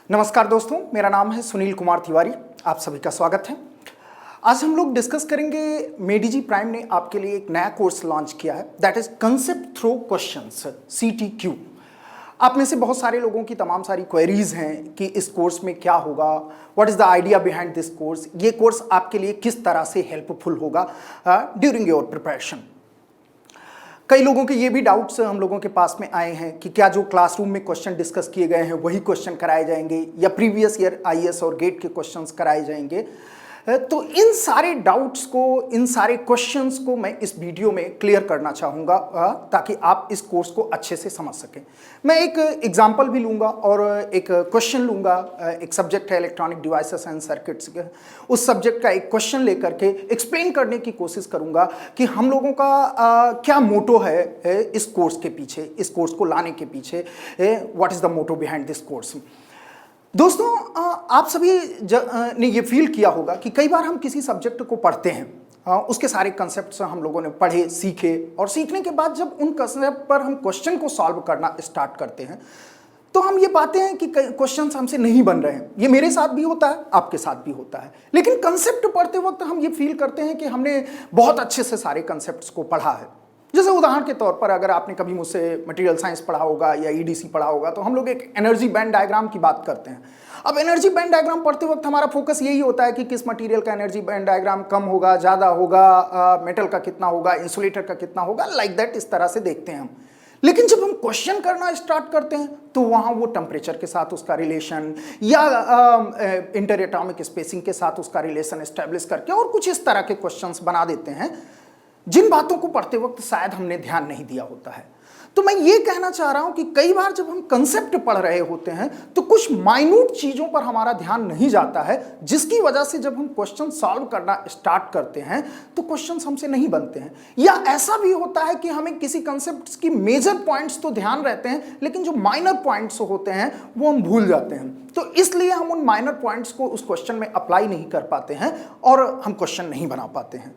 नमस्कार दोस्तों, मेरा नाम है सुनील कुमार तिवारी। आप सभी का स्वागत है। आज हम लोग डिस्कस करेंगे, मेडीजी प्राइम ने आपके लिए एक नया कोर्स लॉन्च किया है, that is concept through questions, CTQ। आप में से बहुत सारे लोगों की तमाम सारी क्वेरीज हैं कि इस कोर्स में क्या होगा, what is the idea behind this course, ये कोर्स आपके लिए किस तरह से हेल्पफुल होगा ड्यूरिंग योर प्रिपरेशन। कई लोगों के ये भी डाउट्स हम लोगों के पास में आए हैं कि क्या जो क्लासरूम में क्वेश्चन डिस्कस किए गए हैं वही क्वेश्चन कराए जाएंगे या प्रीवियस ईयर IAS और गेट के क्वेश्चंस कराए जाएंगे। तो इन सारे डाउट्स को, इन सारे क्वेश्चंस को मैं इस वीडियो में क्लियर करना चाहूँगा ताकि आप इस कोर्स को अच्छे से समझ सकें। मैं एक एग्जांपल भी लूँगा और एक क्वेश्चन लूँगा। एक सब्जेक्ट है इलेक्ट्रॉनिक डिवाइसेस एंड सर्किट्स, उस सब्जेक्ट का एक क्वेश्चन लेकर के एक्सप्लेन करने की कोशिश करूँगा कि हम लोगों का क्या मोटो है इस कोर्स के पीछे, इस कोर्स को लाने के पीछे, what is the motto behind this course. दोस्तों, आप सभी ने ये फील किया होगा कि कई बार हम किसी सब्जेक्ट को पढ़ते हैं, उसके सारे कंसेप्ट्स हम लोगों ने पढ़े, सीखे, और सीखने के बाद जब उन कंसेप्ट पर हम क्वेश्चन को सॉल्व करना स्टार्ट करते हैं तो हम ये पाते हैं कि क्वेश्चंस हमसे नहीं बन रहे हैं। ये मेरे साथ भी होता है, आपके साथ भी होता है। लेकिन कंसेप्ट पढ़ते वक्त हम ये फील करते हैं कि हमने बहुत अच्छे से सारे कंसेप्ट्स को पढ़ा है। जैसे उदाहरण के तौर पर अगर आपने कभी मुझसे मटेरियल साइंस पढ़ा होगा या EDC पढ़ा होगा तो हम लोग एक एनर्जी बैंड डायग्राम की बात करते हैं। अब एनर्जी बैंड डायग्राम पढ़ते वक्त हमारा फोकस यही होता है कि किस मटेरियल का एनर्जी बैंड डायग्राम कम होगा, ज़्यादा होगा, मेटल का कितना होगा, इंसुलेटर का कितना होगा, लाइक दैट, इस तरह से देखते हैं हम। लेकिन जब हम क्वेश्चन करना स्टार्ट करते हैं तो वहाँ वो टेम्परेचर के साथ उसका रिलेशन या इंटर एटॉमिक स्पेसिंग के साथ उसका रिलेशन एस्टेब्लिश करके और कुछ इस तरह के क्वेश्चंस बना देते हैं जिन बातों को पढ़ते वक्त शायद हमने ध्यान नहीं दिया होता है। तो मैं ये कहना चाह रहा हूं कि कई बार जब हम कंसेप्ट पढ़ रहे होते हैं तो कुछ माइन्यूट चीजों पर हमारा ध्यान नहीं जाता है, जिसकी वजह से जब हम क्वेश्चन सॉल्व करना स्टार्ट करते हैं तो क्वेश्चंस हमसे नहीं बनते हैं। या ऐसा भी होता है कि हमें किसी कंसेप्ट की मेजर पॉइंट्स तो ध्यान रहते हैं लेकिन जो माइनर पॉइंट्स होते हैं वो हम भूल जाते हैं। तो इसलिए हम उन माइनर पॉइंट्स को उस क्वेश्चन में अप्लाई नहीं कर पाते हैं और हम क्वेश्चन नहीं बना पाते हैं।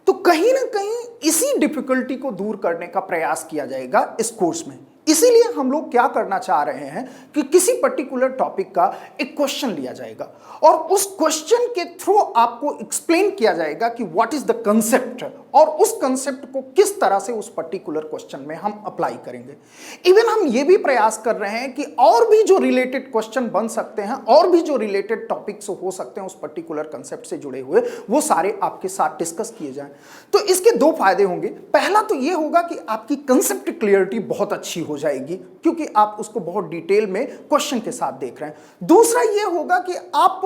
तो कहीं ना कहीं इसी डिफिकल्टी को दूर करने का प्रयास किया जाएगा इस कोर्स में। इसीलिए हम लोग क्या करना चाह रहे हैं कि किसी पर्टिकुलर टॉपिक का एक क्वेश्चन लिया जाएगा और उस क्वेश्चन के थ्रू आपको एक्सप्लेन किया जाएगा कि व्हाट इज द कंसेप्ट और उस कंसेप्ट को किस तरह से उस पर्टिकुलर क्वेश्चन में हम अप्लाई करेंगे। इवन हम ये भी प्रयास कर रहे हैं कि और भी जो रिलेटेड क्वेश्चन बन सकते हैं और भी जो रिलेटेड टॉपिक्स हो सकते हैं उस पर्टिकुलर कंसेप्ट से जुड़े हुए, वो सारे आपके साथ डिस्कस किए जाएं। तो इसके दो फायदे होंगे। पहला तो ये होगा कि आपकी कंसेप्ट क्लियरिटी बहुत अच्छी हो जाएगी क्योंकि आप उसको बहुत डिटेल में क्वेश्चन के साथ देख रहे हैं। दूसरा ये होगा कि आप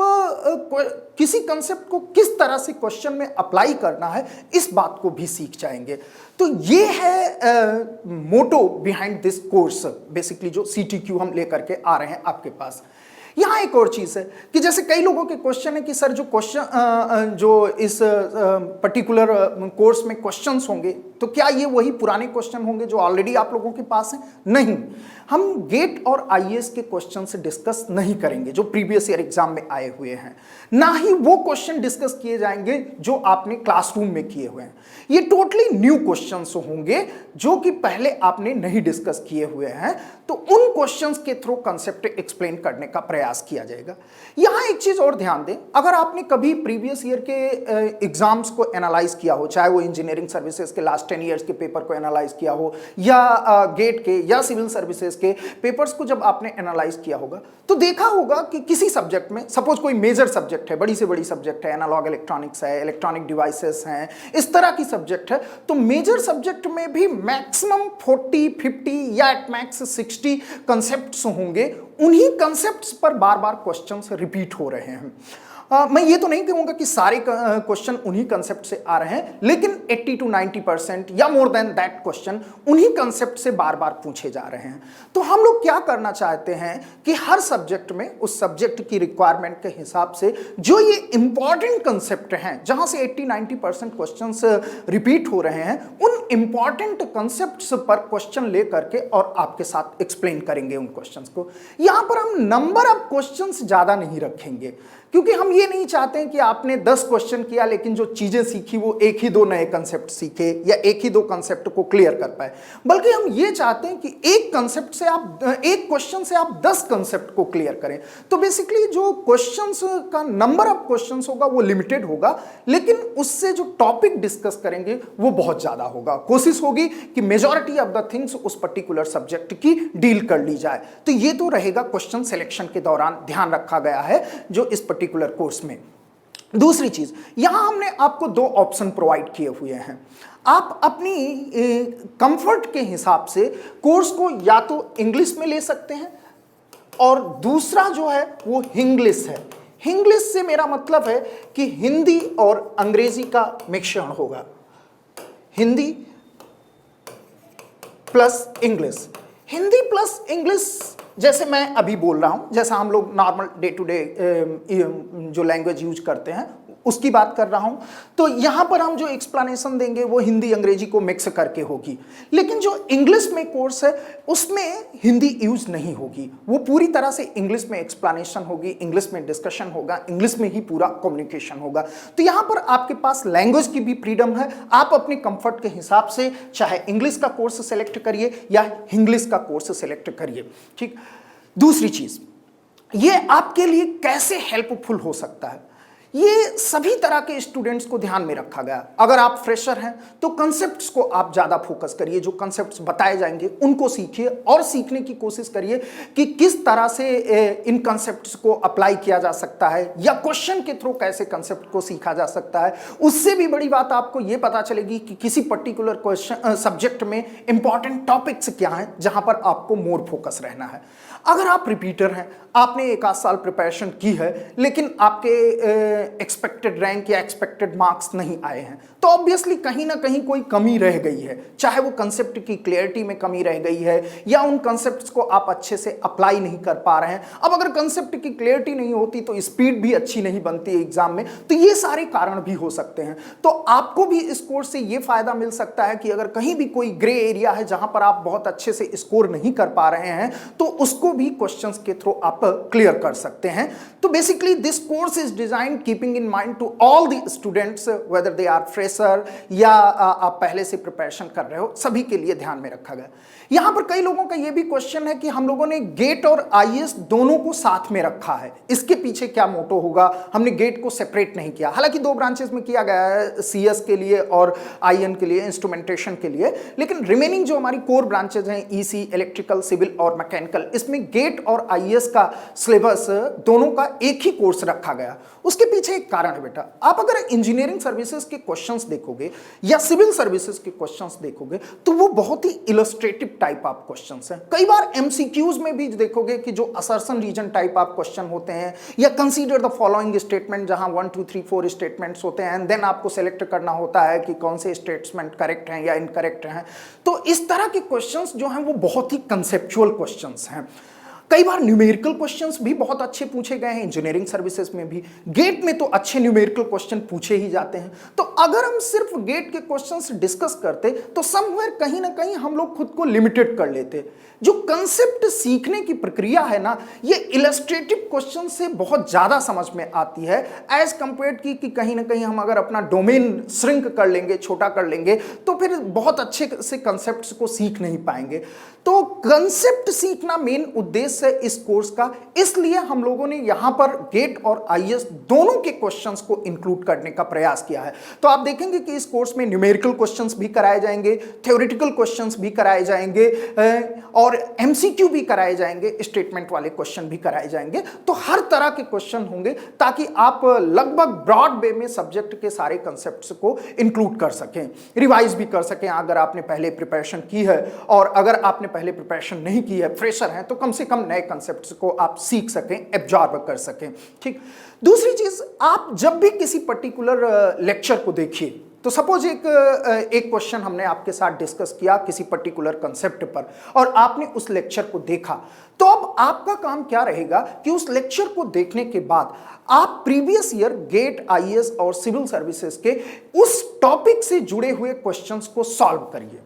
किसी कंसेप्ट को किस तरह से क्वेश्चन में अप्लाई करना है इस बात को भी सीख जाएंगे। तो ये है motto behind this course, basically जो CTQ हम लेकर के आ रहे हैं आपके पास। यहाँ एक और चीज़ है कि जैसे कई लोगों के क्वेश्चन है कि सर जो क्वेश्चन जो इस पर्टिकुलर कोर्स में क्वेश्चंस होंगे तो क्या ये वही पुराने क्वेश्चन होंगे जो ऑलरेडी आप लोगों के पास हैं? नहीं, हम गेट और IAS के क्वेश्चन से डिस्कस नहीं करेंगे जो प्रीवियस ईयर एग्जाम में आए हुए हैं, ना ही वो क्वेश्चन डिस्कस किए जाएंगे जो आपने क्लासरूम में किए हुए हैं। ये टोटली न्यू क्वेश्चंस होंगे जो कि पहले आपने नहीं डिस्कस किए हुए हैं। तो उन क्वेश्चंस के थ्रू कंसेप्ट एक्सप्लेन करने का प्रयास किया जाएगा। यहां एक चीज और ध्यान दें, अगर आपने कभी प्रीवियस ईयर के एग्जाम्स को एनालाइज किया हो, चाहे वो इंजीनियरिंग सर्विसेज के लास्ट 10 ईयर्स के पेपर को एनालाइज किया हो या गेट के या सिविल सर्विसेज के पेपर्स को जब आपने एनालाइज किया होगा तो देखा होगा कि किसी सब्जेक्ट में, सपोज कोई मेजर सब्जेक्ट है, बड़ी से बड़ी सब्जेक्ट है, एनालॉग इलेक्ट्रॉनिक्स है, इलेक्ट्रॉनिक डिवाइसेस हैं, इस तरह की सब्जेक्ट है, तो मेजर सब्जेक्ट में भी मैक्सिमम 40, 50 या एट मैक्स 60 कंसेप्ट्स होंगे। उन्हीं कंसेप्ट्स पर बार बार क्वेश्चंस रिपीट हो रहे हैं। मैं ये तो नहीं कहूंगा कि सारे क्वेश्चन उन्हीं कंसेप्ट से आ रहे हैं, लेकिन 80 to 90% या मोर देन दैट क्वेश्चन उन्हीं कंसेप्ट से बार बार पूछे जा रहे हैं। तो हम लोग क्या करना चाहते हैं कि हर सब्जेक्ट में उस सब्जेक्ट की रिक्वायरमेंट के हिसाब से जो ये इंपॉर्टेंट कंसेप्ट हैं, जहां से 80-90% क्वेश्चन रिपीट हो रहे हैं, उन इंपॉर्टेंट कंसेप्ट्स पर क्वेश्चन ले करके और आपके साथ एक्सप्लेन करेंगे उन क्वेश्चंस को। यहां पर हम नंबर ऑफ क्वेश्चंस ज्यादा नहीं रखेंगे क्योंकि हम ये नहीं चाहते हैं कि आपने 10 क्वेश्चन किया लेकिन जो चीजें सीखी वो एक ही दो नए कंसेप्ट सीखे या एक ही दो कंसेप्ट को क्लियर कर पाए, बल्कि हम ये चाहते हैं कि एक कंसेप्ट से एक क्वेश्चन से आप 10 कंसेप्ट को क्लियर करें। तो बेसिकली जो क्वेश्चंस का नंबर ऑफ क्वेश्चंस होगा वो लिमिटेड होगा, लेकिन उससे जो टॉपिक डिस्कस करेंगे वो बहुत ज्यादा होगा। कोशिश होगी कि मेजॉरिटी ऑफ द थिंग्स उस पर्टिकुलर सब्जेक्ट की डील कर ली जाए। तो ये तो रहेगा क्वेश्चन सिलेक्शन के दौरान ध्यान रखा गया है जो इस पर्टिकुलर कोर्स में। दूसरी चीज, यहां हमने आपको 2 ऑप्शन प्रोवाइड किए हुए हैं। आप अपनी कंफर्ट के हिसाब से कोर्स को या तो इंग्लिश में ले सकते हैं और दूसरा जो है वो हिंग्लिश है। हिंग्लिश से मेरा मतलब है कि हिंदी और अंग्रेजी का मिश्रण होगा, Hindi plus English. Hindi plus English जैसे मैं अभी बोल रहा हूं, जैसा हम लोग नॉर्मल डे टू डे जो लैंग्वेज यूज करते हैं उसकी बात कर रहा हूं, तो यहां पर हम जो एक्सप्लेनेशन देंगे वो हिंदी अंग्रेजी को मिक्स करके होगी। लेकिन जो इंग्लिश में कोर्स है उसमें हिंदी यूज नहीं होगी, वो पूरी तरह से इंग्लिश में एक्सप्लेनेशन होगी, इंग्लिश में डिस्कशन होगा, इंग्लिश में ही पूरा कम्युनिकेशन होगा। तो यहां पर आपके पास लैंग्वेज की भी फ्रीडम है, आप अपने कंफर्ट के हिसाब से चाहे इंग्लिश का कोर्स सेलेक्ट करिए या इंग्लिश का कोर्स सेलेक्ट करिए। ठीक। दूसरी चीज, ये आपके लिए कैसे हेल्पफुल हो सकता है, ये सभी तरह के स्टूडेंट्स को ध्यान में रखा गया। अगर आप फ्रेशर हैं तो कंसेप्ट्स को आप ज्यादा फोकस करिए, जो कंसेप्ट्स बताए जाएंगे उनको सीखिए और सीखने की कोशिश करिए कि किस तरह से इन कंसेप्ट्स को अप्लाई किया जा सकता है या क्वेश्चन के थ्रू कैसे कंसेप्ट को सीखा जा सकता है। उससे भी बड़ी बात आपको ये पता चलेगी कि किसी पर्टिकुलर क्वेश्चन सब्जेक्ट में इंपॉर्टेंट टॉपिक्स क्या हैं जहां पर आपको मोर फोकस रहना है। अगर आप रिपीटर हैं, आपने 1 साल प्रिपरेशन की है लेकिन आपके एक्सपेक्टेड रैंक या एक्सपेक्टेड मार्क्स नहीं आए हैं, तो ऑब्वियसली कहीं ना कहीं कोई कमी रह गई है, चाहे वो कंसेप्ट की क्लियरिटी में कमी रह गई है या उन कंसेप्ट्स को आप अच्छे से अप्लाई नहीं कर पा रहे हैं। अब अगर कंसेप्ट की क्लियरिटी नहीं होती तो स्पीड भी अच्छी नहीं बनती एग्जाम में, तो ये सारे कारण भी हो सकते हैं। तो आपको भी इस कोर्स से ये फायदा मिल सकता है कि अगर कहीं भी कोई ग्रे एरिया है जहां पर आप बहुत अच्छे से स्कोर नहीं कर पा रहे हैं तो उसको भी क्वेश्चंस के थ्रू आप क्लियर कर सकते हैं। तो basically this course is design keeping in mind to all the students whether they are fresher या आप पहले से प्रिपरेशन कर रहे हो, सभी के लिए ध्यान में रखा गया। यहां पर कई लोगों का यह भी क्वेश्चन है कि हम लोगों ने गेट और आईएएस दोनों को साथ में रखा है, इसके पीछे क्या मोटो होगा, हमने गेट को सेपरेट नहीं किया। हालांकि 2 ब्रांचेस में किया गया है, सीएस के लिए और आईएन के लिए, इंस्ट्रूमेंटेशन के लिए, लेकिन रिमेनिंग जो हमारी कोर ब्रांचेस हैं ईसी, इलेक्ट्रिकल, सिविल और मैकेनिकल, इसमें गेट और आईएएस का सिलेबस दोनों का एक ही कोर्स रखा गया। उसके पीछे एक कारण है बेटा, आप अगर इंजीनियरिंग सर्विसेज के क्वेश्चंस देखोगे या सिविल सर्विसेज के क्वेश्चंस देखोगे तो वो बहुत ही इलस्ट्रेटिव टाइप ऑफ क्वेश्चंस हैं। कई बार एमसीक्यूज में भी देखोगे कि जो assertion reason type of question होते हैं या कंसीडर द फॉलोइंग स्टेटमेंट, जहां 1 2 3 4 स्टेटमेंट्स होते हैं एंड देन आपको सेलेक्ट करना होता है कि कौन से स्टेटमेंट करेक्ट हैं या इनकरेक्ट हैं। तो इस तरह के क्वेश्चंस जो हैं वो बहुत ही कंसेप्चुअल क्वेश्चंस हैं। कई बार न्यूमेरिकल क्वेश्चंस भी बहुत अच्छे पूछे गए हैं, इंजीनियरिंग सर्विसेज में भी गेट में तो अच्छे न्यूमेरिकल क्वेश्चन पूछे ही जाते हैं। तो अगर हम सिर्फ गेट के क्वेश्चंस डिस्कस करते तो समवेयर कहीं ना कहीं हम लोग खुद को लिमिटेड कर लेते। जो कंसेप्ट सीखने की प्रक्रिया है ना, ये इलस्ट्रेटिव क्वेश्चन से बहुत ज्यादा समझ में आती है एज कंपेयर्ड कि कहीं ना कहीं हम अगर अपना डोमेन श्रिंक कर लेंगे, छोटा कर लेंगे, तो फिर बहुत अच्छे से कंसेप्ट्स को सीख नहीं पाएंगे। तो कंसेप्ट सीखना मेन उद्देश्य है इस कोर्स का, इसलिए हम लोगों ने यहां पर गेट और आईएएस दोनों के क्वेश्चंस को इंक्लूड करने का प्रयास किया है। तो आप देखेंगे कि इस कोर्स में न्यूमेरिकल क्वेश्चंस भी कराए जाएंगे, थ्योरेटिकल क्वेश्चंस भी कराए जाएंगे और एमसीक्यू भी कराए जाएंगे, स्टेटमेंट वाले क्वेश्चन भी कराए जाएंगे। तो हर तरह के क्वेश्चन होंगे ताकि आप लगभग ब्रॉड वे में सब्जेक्ट के सारे कंसेप्ट्स को इंक्लूड कर सकें, रिवाइज भी कर सकें अगर आपने पहले प्रिपरेशन की है, और अगर आपने पहले प्रिपरेशन नहीं की है, फ्रेशर हैं, तो कम से कम नए कंसेप्ट्स को आप सीख सकें, एब्जॉर्ब कर सकें। ठीक। दूसरी चीज, आप जब भी किसी पर्टिकुलर लेक्चर को देखिए, तो सपोज एक क्वेश्चन हमने आपके साथ डिस्कस किया किसी पर्टिकुलर कंसेप्ट पर और आपने उस लेक्चर को देखा, तो अब आपका काम क्या रहेगा कि उस लेक्चर को देखने के बाद आप प्रीवियस ईयर गेट, आईएएस और सिविल सर्विसेज के उस टॉपिक से जुड़े हुए क्वेश्चंस को सॉल्व करिए।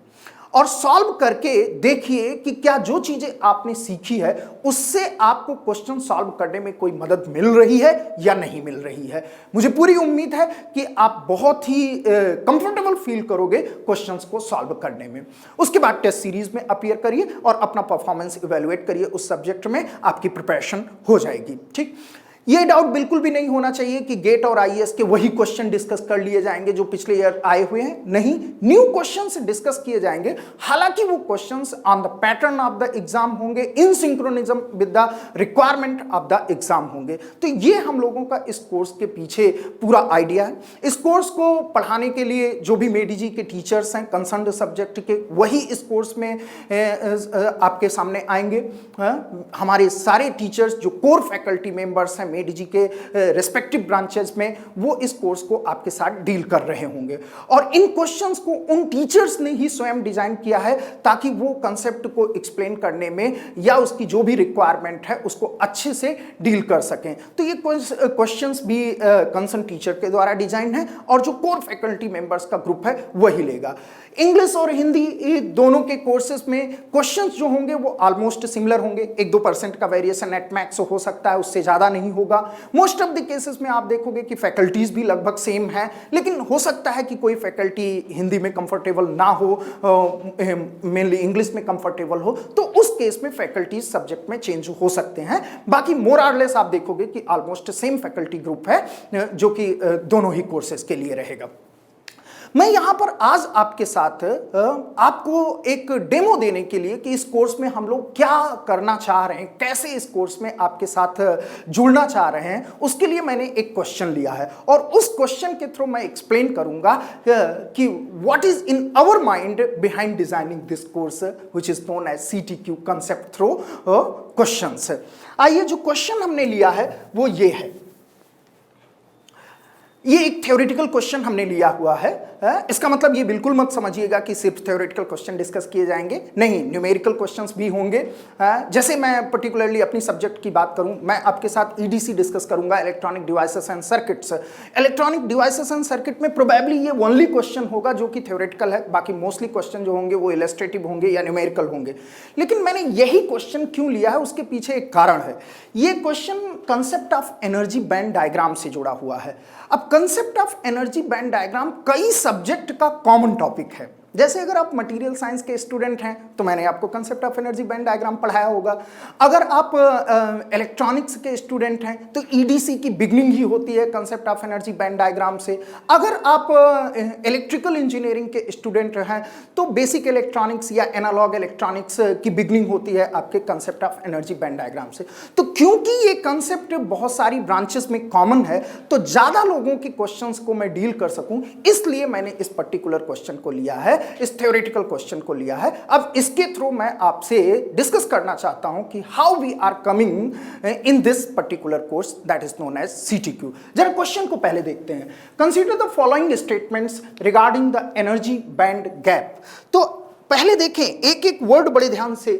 और सॉल्व करके देखिए कि क्या जो चीजें आपने सीखी है उससे आपको क्वेश्चन सॉल्व करने में कोई मदद मिल रही है या नहीं मिल रही है। मुझे पूरी उम्मीद है कि आप बहुत ही कंफर्टेबल फील करोगे क्वेश्चंस को सॉल्व करने में। उसके बाद टेस्ट सीरीज में अपीयर करिए और अपना परफॉर्मेंस इवैल्यूएट करिए, उस सब्जेक्ट में आपकी प्रिपरेशन हो जाएगी। ठीक, ये डाउट बिल्कुल भी नहीं होना चाहिए कि गेट और आईएएस के वही क्वेश्चन डिस्कस कर लिए जाएंगे जो पिछले ईयर आए हुए हैं। नहीं, न्यू क्वेश्चंस डिस्कस किए जाएंगे। हालांकि वो questions on the pattern of the exam होंगे, in synchronism with the requirement of the exam होंगे। तो ये हम लोगों का इस कोर्स के पीछे पूरा आइडिया है। इस कोर्स को पढ़ाने के लिए जो भी मेडीजी के टीचर्स हैं कंसर्न्ड सब्जेक्ट के, वही इस कोर्स में आपके सामने आएंगे। हमारे सारे टीचर्स जो कोर फैकल्टी मेंबर्स हैं मेडीजी के रेस्पेक्टिव ब्रांचेस में, वो इस कोर्स को आपके साथ डील कर रहे होंगे। और इन क्वेश्चंस को उन टीचर्स ने ही स्वयं डिजाइन किया है ताकि वो कंसेप्ट को एक्सप्लेन करने में या उसकी जो भी रिक्वायरमेंट है उसको अच्छे से डील कर सकें। तो ये क्वेश्चंस भी कंसर्न टीचर के द्वारा डिजाइन है और जो कोर फैकल्टी मेंबर्स का ग्रुप है वही लेगा। इंग्लिश और हिंदी दोनों के कोर्सेज में क्वेश्चंस जो होंगे वो ऑलमोस्ट सिमिलर होंगे। 1-2% का वेरिएशन नेट मैक्स हो सकता है, उससे ज्यादा नहीं होगा। मोस्ट ऑफ द केसेस में आप देखोगे कि फैकल्टीज भी लगभग सेम है, लेकिन हो सकता है कि कोई फैकल्टी हिंदी में कंफर्टेबल ना हो, मेनली इंग्लिश में कंफर्टेबल हो, तो उस केस में फैकल्टीज सब्जेक्ट में चेंज हो सकते हैं। बाकी मोर और लेस आप देखोगे कि ऑलमोस्ट सेम फैकल्टी ग्रुप है जो कि दोनों ही कोर्सेज के लिए रहेगा। मैं यहां पर आज आपके साथ आपको एक डेमो देने के लिए कि इस कोर्स में हम लोग क्या करना चाह रहे हैं, कैसे इस कोर्स में आपके साथ जुड़ना चाह रहे हैं, उसके लिए मैंने एक क्वेश्चन लिया है और उस क्वेश्चन के थ्रू मैं एक्सप्लेन करूंगा कि what is in our mind behind designing this course which is known as CTQ concept through questions. आइए, जो क्वेश्चन हमने लिया है वो ये है। ये एक थ्योरेटिकल क्वेश्चन हमने लिया हुआ है। इसका मतलब ये बिल्कुल मत समझिएगा कि सिर्फ थ्योरेटिकल क्वेश्चन डिस्कस किए जाएंगे, नहीं, न्यूमेरिकल क्वेश्चंस भी होंगे। जैसे मैं पर्टिकुलरली अपनी सब्जेक्ट की बात करूं, मैं आपके साथ EDC डिस्कस करूंगा, electronic devices and circuits. Electronic devices and circuit में प्रोबेबली ये ओनली क्वेश्चन होगा जो कि थ्योरेटिकल है, बाकी मोस्टली क्वेश्चन जो होंगे वो इलस्ट्रेटिव होंगे या न्यूमेरिकल होंगे। लेकिन मैंने यही क्वेश्चन क्यों लिया है उसके पीछे एक कारण है। ये question concept of energy band diagram से जुड़ा हुआ है। अब concept of energy band diagram कई सब्जेक्ट का कॉमन टॉपिक है। जैसे अगर आप मटेरियल साइंस के स्टूडेंट हैं तो मैंने आपको concept of energy band diagram पढ़ाया होगा। अगर आप इलेक्ट्रॉनिक्स के स्टूडेंट हैं तो EDC की बिगनिंग ही होती है concept of energy band diagram से। अगर आप इलेक्ट्रिकल इंजीनियरिंग के स्टूडेंट हैं तो बेसिक इलेक्ट्रॉनिक्स या एनालॉग इलेक्ट्रॉनिक्स की बिगनिंग होती है आपके concept of energy band diagram से। तो क्योंकि ये कंसेप्ट बहुत सारी ब्रांचेस में कॉमन है तो ज़्यादा लोगों के क्वेश्चंस को मैं डील कर सकूं, इसलिए मैंने इस पर्टिकुलर क्वेश्चन को लिया है, इस थ्योरेटिकल क्वेश्चन को लिया है। अब इसके थ्रू मैं आपसे डिस्कस करना चाहता हूं कि how we are coming in this particular course that is known as CTQ। जरा क्वेश्चन को पहले देखते हैं। Consider the following statements regarding the energy band gap. तो पहले देखें एक एक वर्ड बड़े ध्यान से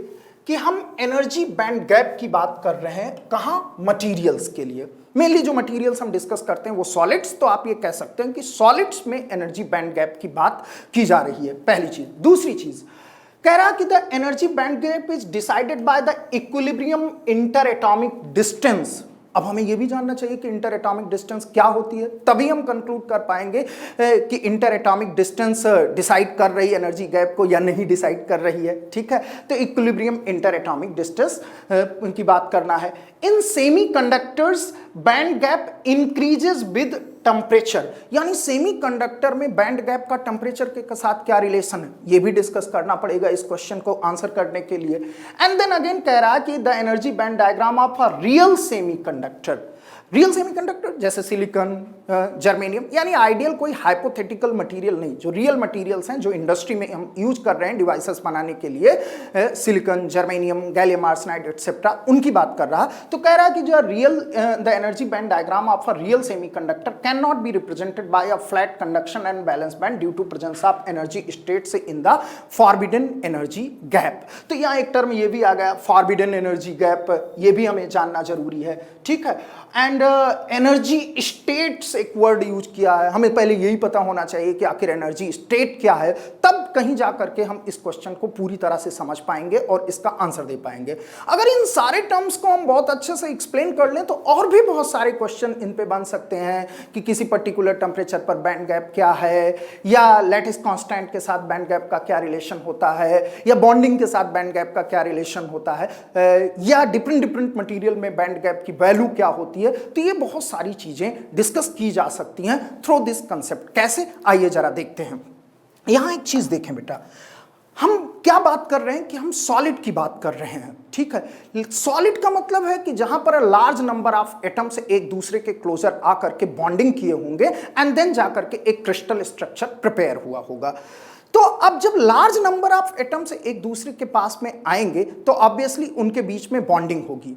कि हम एनर्जी बैंड गैप की बात कर रहे हैं कहां, मटीरियल्स के लिए। मेनली जो मटेरियल्स हम डिस्कस करते हैं वो सॉलिड्स, तो आप ये कह सकते हैं कि सॉलिड्स में एनर्जी बैंड गैप की बात की जा रही है, पहली चीज। दूसरी चीज कह रहा कि the energy band gap is decided by the equilibrium inter atomic distance. अब हमें यह भी जानना चाहिए कि इंटर एटॉमिक डिस्टेंस क्या होती है, तभी हम कंक्लूड कर पाएंगे कि इंटर एटॉमिक डिस्टेंस डिसाइड कर रही है एनर्जी गैप को या नहीं डिसाइड कर रही है। ठीक है, तो इक्विलिब्रियम इंटर एटॉमिक डिस्टेंस की बात करना है। In semiconductors band gap increases with temperature, यानी सेमीकंडक्टर में बैंड गैप का टेम्परेचर के साथ क्या रिलेशन है, ये भी डिस्कस करना पड़ेगा इस क्वेश्चन को आंसर करने के लिए। एंड देन अगेन कह रहा है कि the energy band diagram of a real semiconductor, real semiconductor जैसे सिलिकॉन, जर्मेनियम, यानी आइडियल कोई हाइपोथेटिकल मटेरियल नहीं, जो रियल मटेरियल्स हैं जो इंडस्ट्री में हम यूज कर रहे हैं डिवाइसेस बनाने के लिए, silicon, germanium, gallium arsenide etcetera, उनकी बात कर रहा। तो कह रहा है कि जो real the energy band diagram of a real semiconductor can not be represented by a flat conduction and valence band due to presence of energy states in the forbidden energy gap. तो यहाँ एक term ये भी आ गया forbidden energy gap, ये भी हमें जानना जरूरी है। ठीक है, एंड एनर्जी स्टेट्स एक वर्ड यूज किया है, हमें पहले यही पता होना चाहिए कि आखिर एनर्जी स्टेट क्या है, तब कहीं जा करके हम इस क्वेश्चन को पूरी तरह से समझ पाएंगे और इसका आंसर दे पाएंगे। अगर इन सारे टर्म्स को हम बहुत अच्छे से एक्सप्लेन कर लें तो और भी बहुत सारे क्वेश्चन इन पे बन सकते हैं कि किसी पर्टिकुलर टेम्परेचर पर बैंड गैप क्या है, या लैटिस कांस्टेंट के साथ बैंड गैप का क्या रिलेशन होता है, या बॉन्डिंग के साथ बैंड गैप का क्या रिलेशन होता है, या डिफरेंट डिफरेंट मटेरियल में बैंड गैप की वैल्यू क्या होती है। तो ये बहुत सारी चीजें डिस्कस की जा सकती हैं थ्रू दिस कंसेप्ट। कैसे, आइए जरा देखते हैं। यहां एक चीज देखें बेटा, हम क्या बात कर रहे हैं कि हम सॉलिड की बात कर रहे हैं, ठीक है। सॉलिड का मतलब है कि जहां पर लार्ज नंबर ऑफ एटम्स एक दूसरे के क्लोजर आकर के बॉन्डिंग किए होंगे एंड देन जाकर के एक क्रिस्टल स्ट्रक्चर प्रिपेयर हुआ होगा। तो अब जब लार्ज नंबर ऑफ एटम्स एक दूसरे के पास में आएंगे तो ऑब्वियसली उनके बीच में बॉन्डिंग होगी।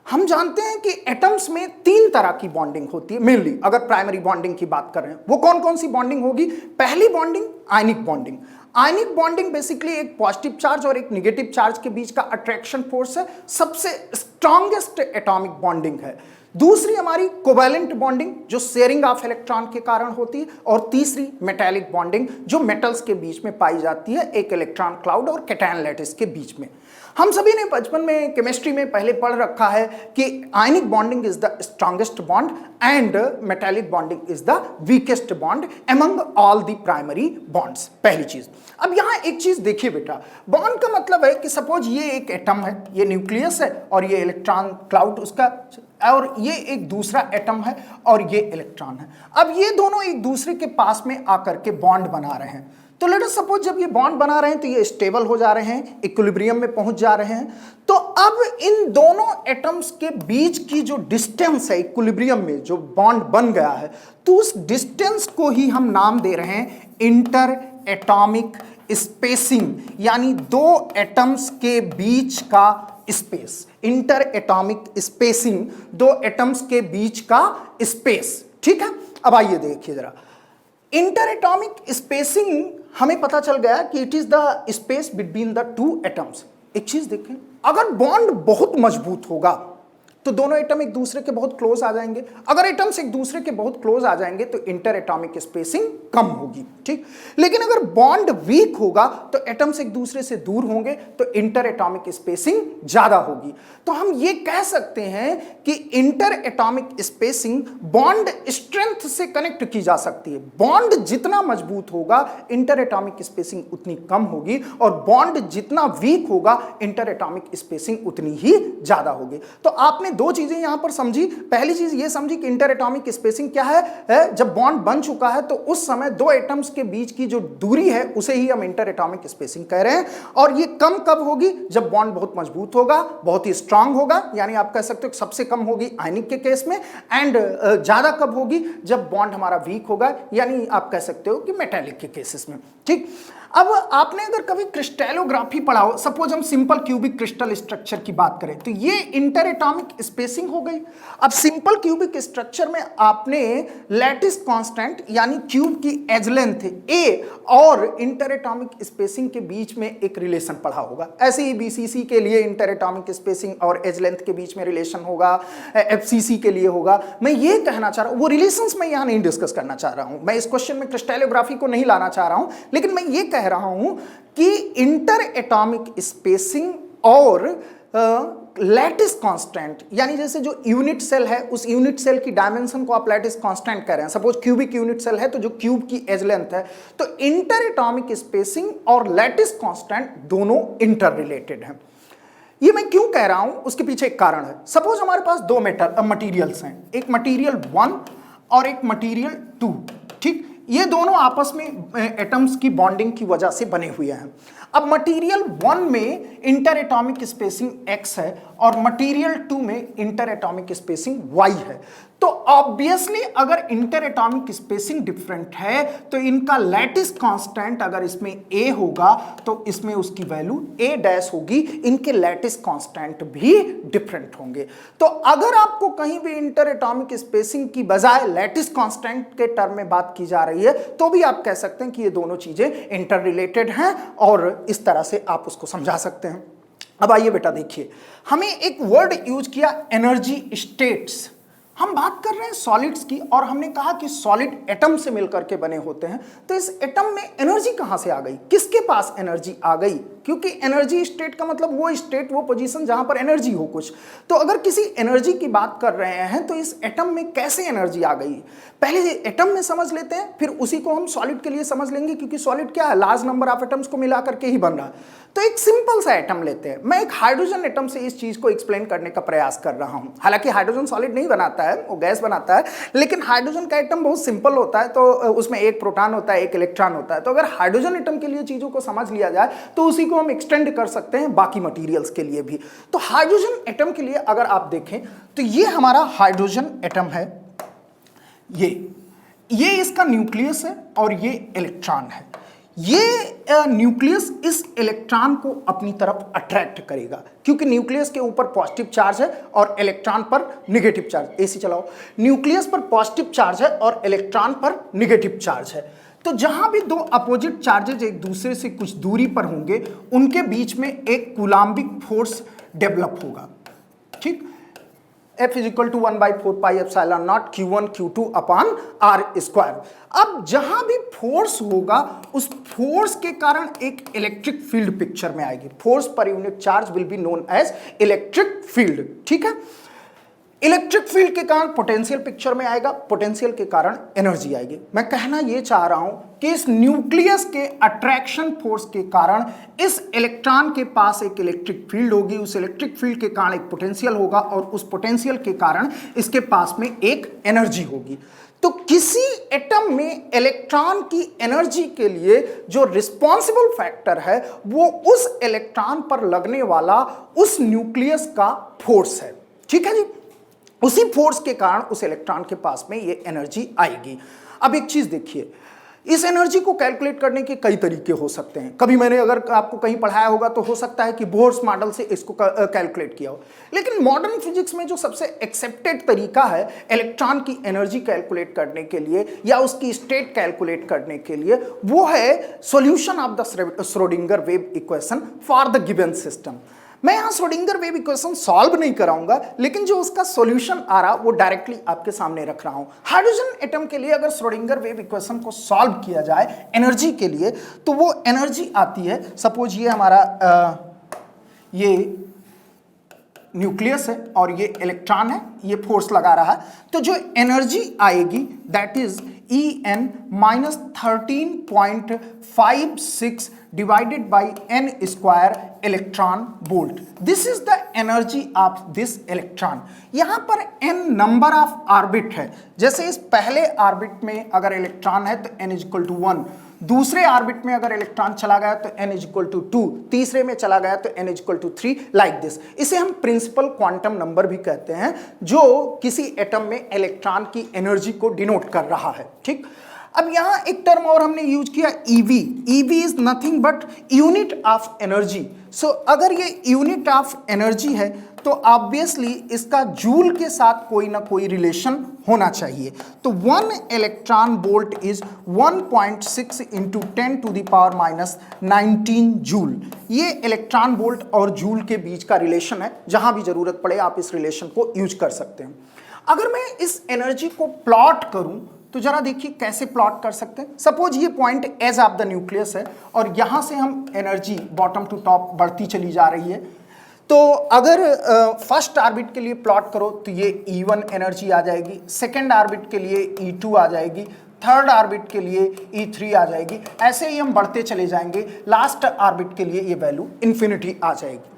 हम जानते हैं कि एटम्स में 3 तरह की बॉन्डिंग होती है मेनली, अगर प्राइमरी बॉन्डिंग की बात कर रहे हैं। वो कौन कौन सी बॉन्डिंग होगी? पहली bonding ionic bonding. Ionic bonding basically एक पॉजिटिव चार्ज और एक नेगेटिव चार्ज के बीच का अट्रैक्शन फोर्स है, सबसे स्ट्रॉन्गेस्ट एटॉमिक बॉन्डिंग है। दूसरी हमारी कोवैलेंट बॉन्डिंग जो शेयरिंग ऑफ इलेक्ट्रॉन के कारण होती है, और तीसरी मेटालिक बॉन्डिंग जो मेटल्स के बीच में पाई जाती है, एक इलेक्ट्रॉन क्लाउड और कैटायन लैटिस के बीच में। हम सभी ने बचपन में केमिस्ट्री में पहले पढ़ रखा है कि ionic bonding is the strongest bond and metallic bonding is the weakest bond among all the primary bonds. पहली चीज। अब यहां एक चीज देखिए बेटा, बॉन्ड का मतलब है कि सपोज ये एक एटम है, ये न्यूक्लियस है और ये इलेक्ट्रॉन क्लाउड उसका, और ये एक दूसरा एटम है और ये इलेक्ट्रॉन है। अब ये दोनों एक दूसरे के पास में आकर के बॉन्ड बना रहे हैं। तो लेट अस सपोज जब ये बॉन्ड बना रहे हैं तो ये स्टेबल हो जा रहे हैं, इक्विलिब्रियम में पहुंच जा रहे हैं। तो अब इन दोनों एटम्स के बीच की जो डिस्टेंस है इक्विलिब्रियम में जो बॉन्ड बन गया है, तो उस डिस्टेंस को ही हम नाम दे रहे हैं इंटर एटॉमिक स्पेसिंग, यानी 2 एटम्स के बीच का space. Inter atomic spacing, 2 atoms के बीच का स्पेस, ठीक है। अब आइए देखिए जरा, इंटर एटॉमिक स्पेसिंग हमें पता चल गया कि it is the space between the 2 atoms. एक चीज देखें, अगर बॉन्ड बहुत मजबूत होगा तो दोनों एटम एक दूसरे के बहुत क्लोज आ जाएंगे। अगर एटम्स एक दूसरे के बहुत क्लोज आ जाएंगे तो इंटर एटॉमिक स्पेसिंग कम होगी, ठीक। लेकिन अगर बॉन्ड वीक होगा तो एटम्स एक दूसरे से दूर होंगे तो इंटर एटॉमिक स्पेसिंग ज्यादा होगी। तो हम ये कह सकते हैं कि inter atomic spacing bond strength से कनेक्ट की जा सकती है। बॉन्ड जितना मजबूत होगा इंटर एटॉमिक स्पेसिंग उतनी कम होगी, और बॉन्ड जितना वीक होगा इंटर एटॉमिक स्पेसिंग उतनी ही ज्यादा होगी। तो आपने 2 चीजें यहां पर समझी। पहली चीज ये समझी कि इंटर एटॉमिक स्पेसिंग क्या है, जब बॉन्ड बन चुका है तो उस समय 2 एटम्स के बीच की जो दूरी है उसे ही हम इंटर एटॉमिक स्पेसिंग कह रहे हैं। और ये कम कब होगी? जब बॉन्ड बहुत मजबूत होगा, बहुत ही स्ट्रांग होगा, यानी आप कह सकते हो सबसे कम होगी आयनिक के केस में, एंड ज्यादा कब होगी? जब बॉन्ड हमारा वीक होगा, यानी आप कह सकते हो कि मेटालिक के केसेस में, ठीक। अब आपने अगर कभी क्रिस्टलोग्राफी पढ़ा हो, सपोज हम सिंपल क्यूबिक क्रिस्टल स्ट्रक्चर की बात करें तो ये इंटर एटॉमिक स्पेसिंग हो गई। अब सिंपल क्यूबिक स्ट्रक्चर में आपने लैटिस कांस्टेंट यानी क्यूब की एज लेंथ ए और इंटर एटॉमिक स्पेसिंग के बीच में एक रिलेशन पढ़ा होगा। ऐसे ही बीसीसी के लिए इंटर एटॉमिक स्पेसिंग और एज लेंथ के बीच में रिलेशन होगा, एफसीसी के लिए होगा। मैं ये कहना चाह रहा हूं, वो रिलेशंस मैं यहां नहीं डिस्कस करना चाह रहा हूं, मैं इस क्वेश्चन में क्रिस्टलोग्राफी को नहीं लाना चाह रहा हूं, लेकिन मैं ये कह रहा हूं कि इंटर एटॉमिक स्पेसिंग और लैटिस कांस्टेंट, यानी जैसे जो यूनिट सेल है उस यूनिट सेल की डायमेंशन को आप लैटिस कांस्टेंट कह रहे हैं। सपोज क्यूबिक यूनिट सेल है तो जो क्यूब की एज लेंथ है, तो इंटर एटॉमिक स्पेसिंग और लैटिस कांस्टेंट दोनों इंटर रिलेटेड हैं। ये मैं क्यों कह रहा हूं, उसके पीछे एक कारण है। सपोज हमारे पास 2 मटीरियल्स हैं, एक मटीरियल 1 और एक मटीरियल 2, ठीक। ये दोनों आपस में एटम्स की बॉन्डिंग की वजह से बने हुए हैं। अब मटेरियल 1 में इंटर एटॉमिक स्पेसिंग x है और मटेरियल 2 में इंटर एटॉमिक स्पेसिंग y है। तो ऑब्वियसली अगर इंटर एटॉमिक स्पेसिंग डिफरेंट है तो इनका लैटिस कांस्टेंट अगर इसमें a होगा तो इसमें उसकी वैल्यू a डैश होगी, इनके लैटिस कांस्टेंट भी डिफरेंट होंगे। तो अगर आपको कहीं भी इंटर एटॉमिक स्पेसिंग की बजाय लैटिस कांस्टेंट के टर्म में बात की जा रही है तो भी आप कह सकते हैं कि ये दोनों चीजें इंटर रिलेटेड हैं, और इस तरह से आप उसको समझा सकते हैं। अब आइए बेटा देखिए, हमें एक वर्ड यूज किया एनर्जी स्टेट्स। हम बात कर रहे हैं सॉलिड्स की और हमने कहा कि सॉलिड एटम से मिलकर के बने होते हैं। तो इस एटम में एनर्जी कहां से आ गई, किसके पास एनर्जी आ गई? क्योंकि एनर्जी स्टेट का मतलब वो स्टेट, वो पोजीशन जहां पर एनर्जी हो कुछ। तो अगर किसी एनर्जी की बात कर रहे हैं तो इस एटम में कैसे एनर्जी आ गई, पहले एटम में समझ लेते हैं, फिर उसी को हम सॉलिड के लिए समझ लेंगे, क्योंकि सॉलिड क्या है, लार्ज नंबर ऑफ एटम्स को मिला करके ही बन रहा है। तो एक सिंपल सा एटम लेते हैं। मैं एक हाइड्रोजन एटम से इस चीज को एक्सप्लेन करने का प्रयास कर रहा हूं। हालांकि हाइड्रोजन सॉलिड नहीं बनाता है, वो गैस बनाता है, लेकिन हाइड्रोजन का एटम बहुत सिंपल होता है। तो उसमें एक प्रोटॉन होता है, एक इलेक्ट्रॉन होता है। तो अगर हाइड्रोजन एटम के लिए चीजों को समझ लिया जाए तो उसी को हम एक्सटेंड कर सकते हैं बाकी मटीरियल्स के लिए भी। तो हाइड्रोजन एटम के लिए अगर आप देखें तो ये हमारा हाइड्रोजन एटम है, ये इसका न्यूक्लियस है और ये इलेक्ट्रॉन है। ये न्यूक्लियस इस इलेक्ट्रॉन को अपनी तरफ अट्रैक्ट करेगा, क्योंकि न्यूक्लियस के ऊपर पॉजिटिव चार्ज है और इलेक्ट्रॉन पर नेगेटिव चार्ज। एसी चलाओ। न्यूक्लियस पर पॉजिटिव चार्ज है और इलेक्ट्रॉन पर नेगेटिव चार्ज है। तो जहां भी दो अपोजिट चार्जेज एक दूसरे से कुछ दूरी पर होंगे, उनके बीच में एक कूलाम्बिक फोर्स डेवलप होगा। ठीक, F is equal to 1/4 pi epsilon naught Q1 Q2 upon R square. अब जहां भी फोर्स होगा उस फोर्स के कारण एक इलेक्ट्रिक फील्ड पिक्चर में आएगी। फोर्स पर unit charge will be known as electric field. ठीक है, इलेक्ट्रिक फील्ड के कारण पोटेंशियल पिक्चर में आएगा, पोटेंशियल के कारण एनर्जी आएगी। मैं कहना यह चाह रहा हूं कि इस न्यूक्लियस के अट्रैक्शन फोर्स के कारण इस इलेक्ट्रॉन के पास एक इलेक्ट्रिक फील्ड होगी, उस इलेक्ट्रिक फील्ड के कारण एक पोटेंशियल होगा और उस पोटेंशियल के कारण इसके पास में एक एनर्जी होगी। तो किसी एटम में इलेक्ट्रॉन की एनर्जी के लिए जो रिस्पॉन्सिबल फैक्टर है वो उस इलेक्ट्रॉन पर लगने वाला उस न्यूक्लियस का फोर्स है। ठीक है जी, उसी फोर्स के कारण उस इलेक्ट्रॉन के पास में ये एनर्जी आएगी। अब एक चीज देखिए, इस एनर्जी को कैलकुलेट करने के कई तरीके हो सकते हैं। कभी मैंने अगर आपको कहीं पढ़ाया होगा तो हो सकता है कि बोर्स मॉडल से इसको कैलकुलेट किया हो, लेकिन मॉडर्न फिजिक्स में जो सबसे एक्सेप्टेड तरीका है इलेक्ट्रॉन की एनर्जी कैलकुलेट करने के लिए या उसकी स्टेट कैलकुलेट करने के लिए, वो है solution of the Schrodinger wave equation for the given system. मैं यहां श्रोडिंगर वेव इक्वेशन सॉल्व नहीं कराऊंगा, लेकिन जो उसका सॉल्यूशन आ रहा वो डायरेक्टली आपके सामने रख रहा हूं। हाइड्रोजन एटम के लिए अगर श्रोडिंगर वेव इक्वेशन को सॉल्व किया जाए एनर्जी के लिए, तो वो एनर्जी आती है, सपोज ये हमारा ये न्यूक्लियस है और ये इलेक्ट्रॉन है, ये फोर्स लगा रहा है, तो जो एनर्जी आएगी that is En minus 13.56 divided by n square electron volt. This is the energy of this electron. यहां पर n नंबर ऑफ ऑर्बिट है। जैसे इस पहले ऑर्बिट में अगर इलेक्ट्रॉन है तो n इज इक्वल टू 1, दूसरे ऑर्बिट में अगर इलेक्ट्रॉन चला गया तो n इज इक्वल टू 2, तीसरे में चला गया तो n is equal to 3, like this. इसे हम प्रिंसिपल क्वांटम नंबर भी कहते हैं, जो किसी एटम में इलेक्ट्रॉन की एनर्जी को डिनोट कर रहा है। ठीक, अब यहां एक टर्म और हमने यूज किया EV। EV is nothing but unit of energy. So अगर ये यूनिट ऑफ एनर्जी है तो ऑब्वियसली इसका जूल के साथ कोई ना कोई रिलेशन होना चाहिए। तो 1 electron volt is 1.6 into 10 to the power minus 19 joule. ये इलेक्ट्रॉन वोल्ट और जूल के बीच का रिलेशन है। जहां भी जरूरत पड़े आप इस रिलेशन को यूज कर सकते हैं। अगर मैं इस एनर्जी को प्लॉट करूं तो जरा देखिए कैसे प्लॉट कर सकते हैं। सपोज ये point edge of the nucleus है और यहां से हम एनर्जी बॉटम टू टॉप बढ़ती चली जा रही है। तो अगर फर्स्ट ऑर्बिट के लिए प्लॉट करो तो ये E1 एनर्जी आ जाएगी, सेकेंड ऑर्बिट के लिए E2 आ जाएगी, थर्ड ऑर्बिट के लिए E3 आ जाएगी। ऐसे ही हम बढ़ते चले जाएंगे, लास्ट ऑर्बिट के लिए ये वैल्यू इन्फिनिटी आ जाएगी।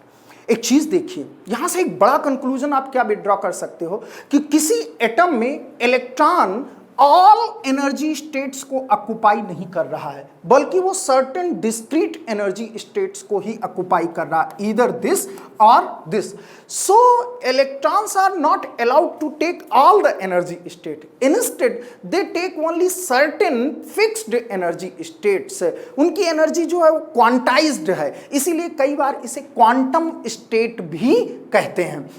एक चीज देखिए, यहां से एक बड़ा कंक्लूजन आप क्या विड्रॉ कर सकते हो कि किसी एटम में इलेक्ट्रॉन ऑल एनर्जी स्टेट्स को ऑक्युपाई नहीं कर रहा है, बल्कि वो सर्टेन डिस्क्रीट एनर्जी स्टेट्स को ही ऑक्युपाई कर रहा है, either this or this. So electrons are not allowed to take all the energy state, instead they take only certain fixed energy states. उनकी एनर्जी जो है वो क्वांटाइज्ड है, इसीलिए कई बार इसे क्वांटम स्टेट भी कहते हैं।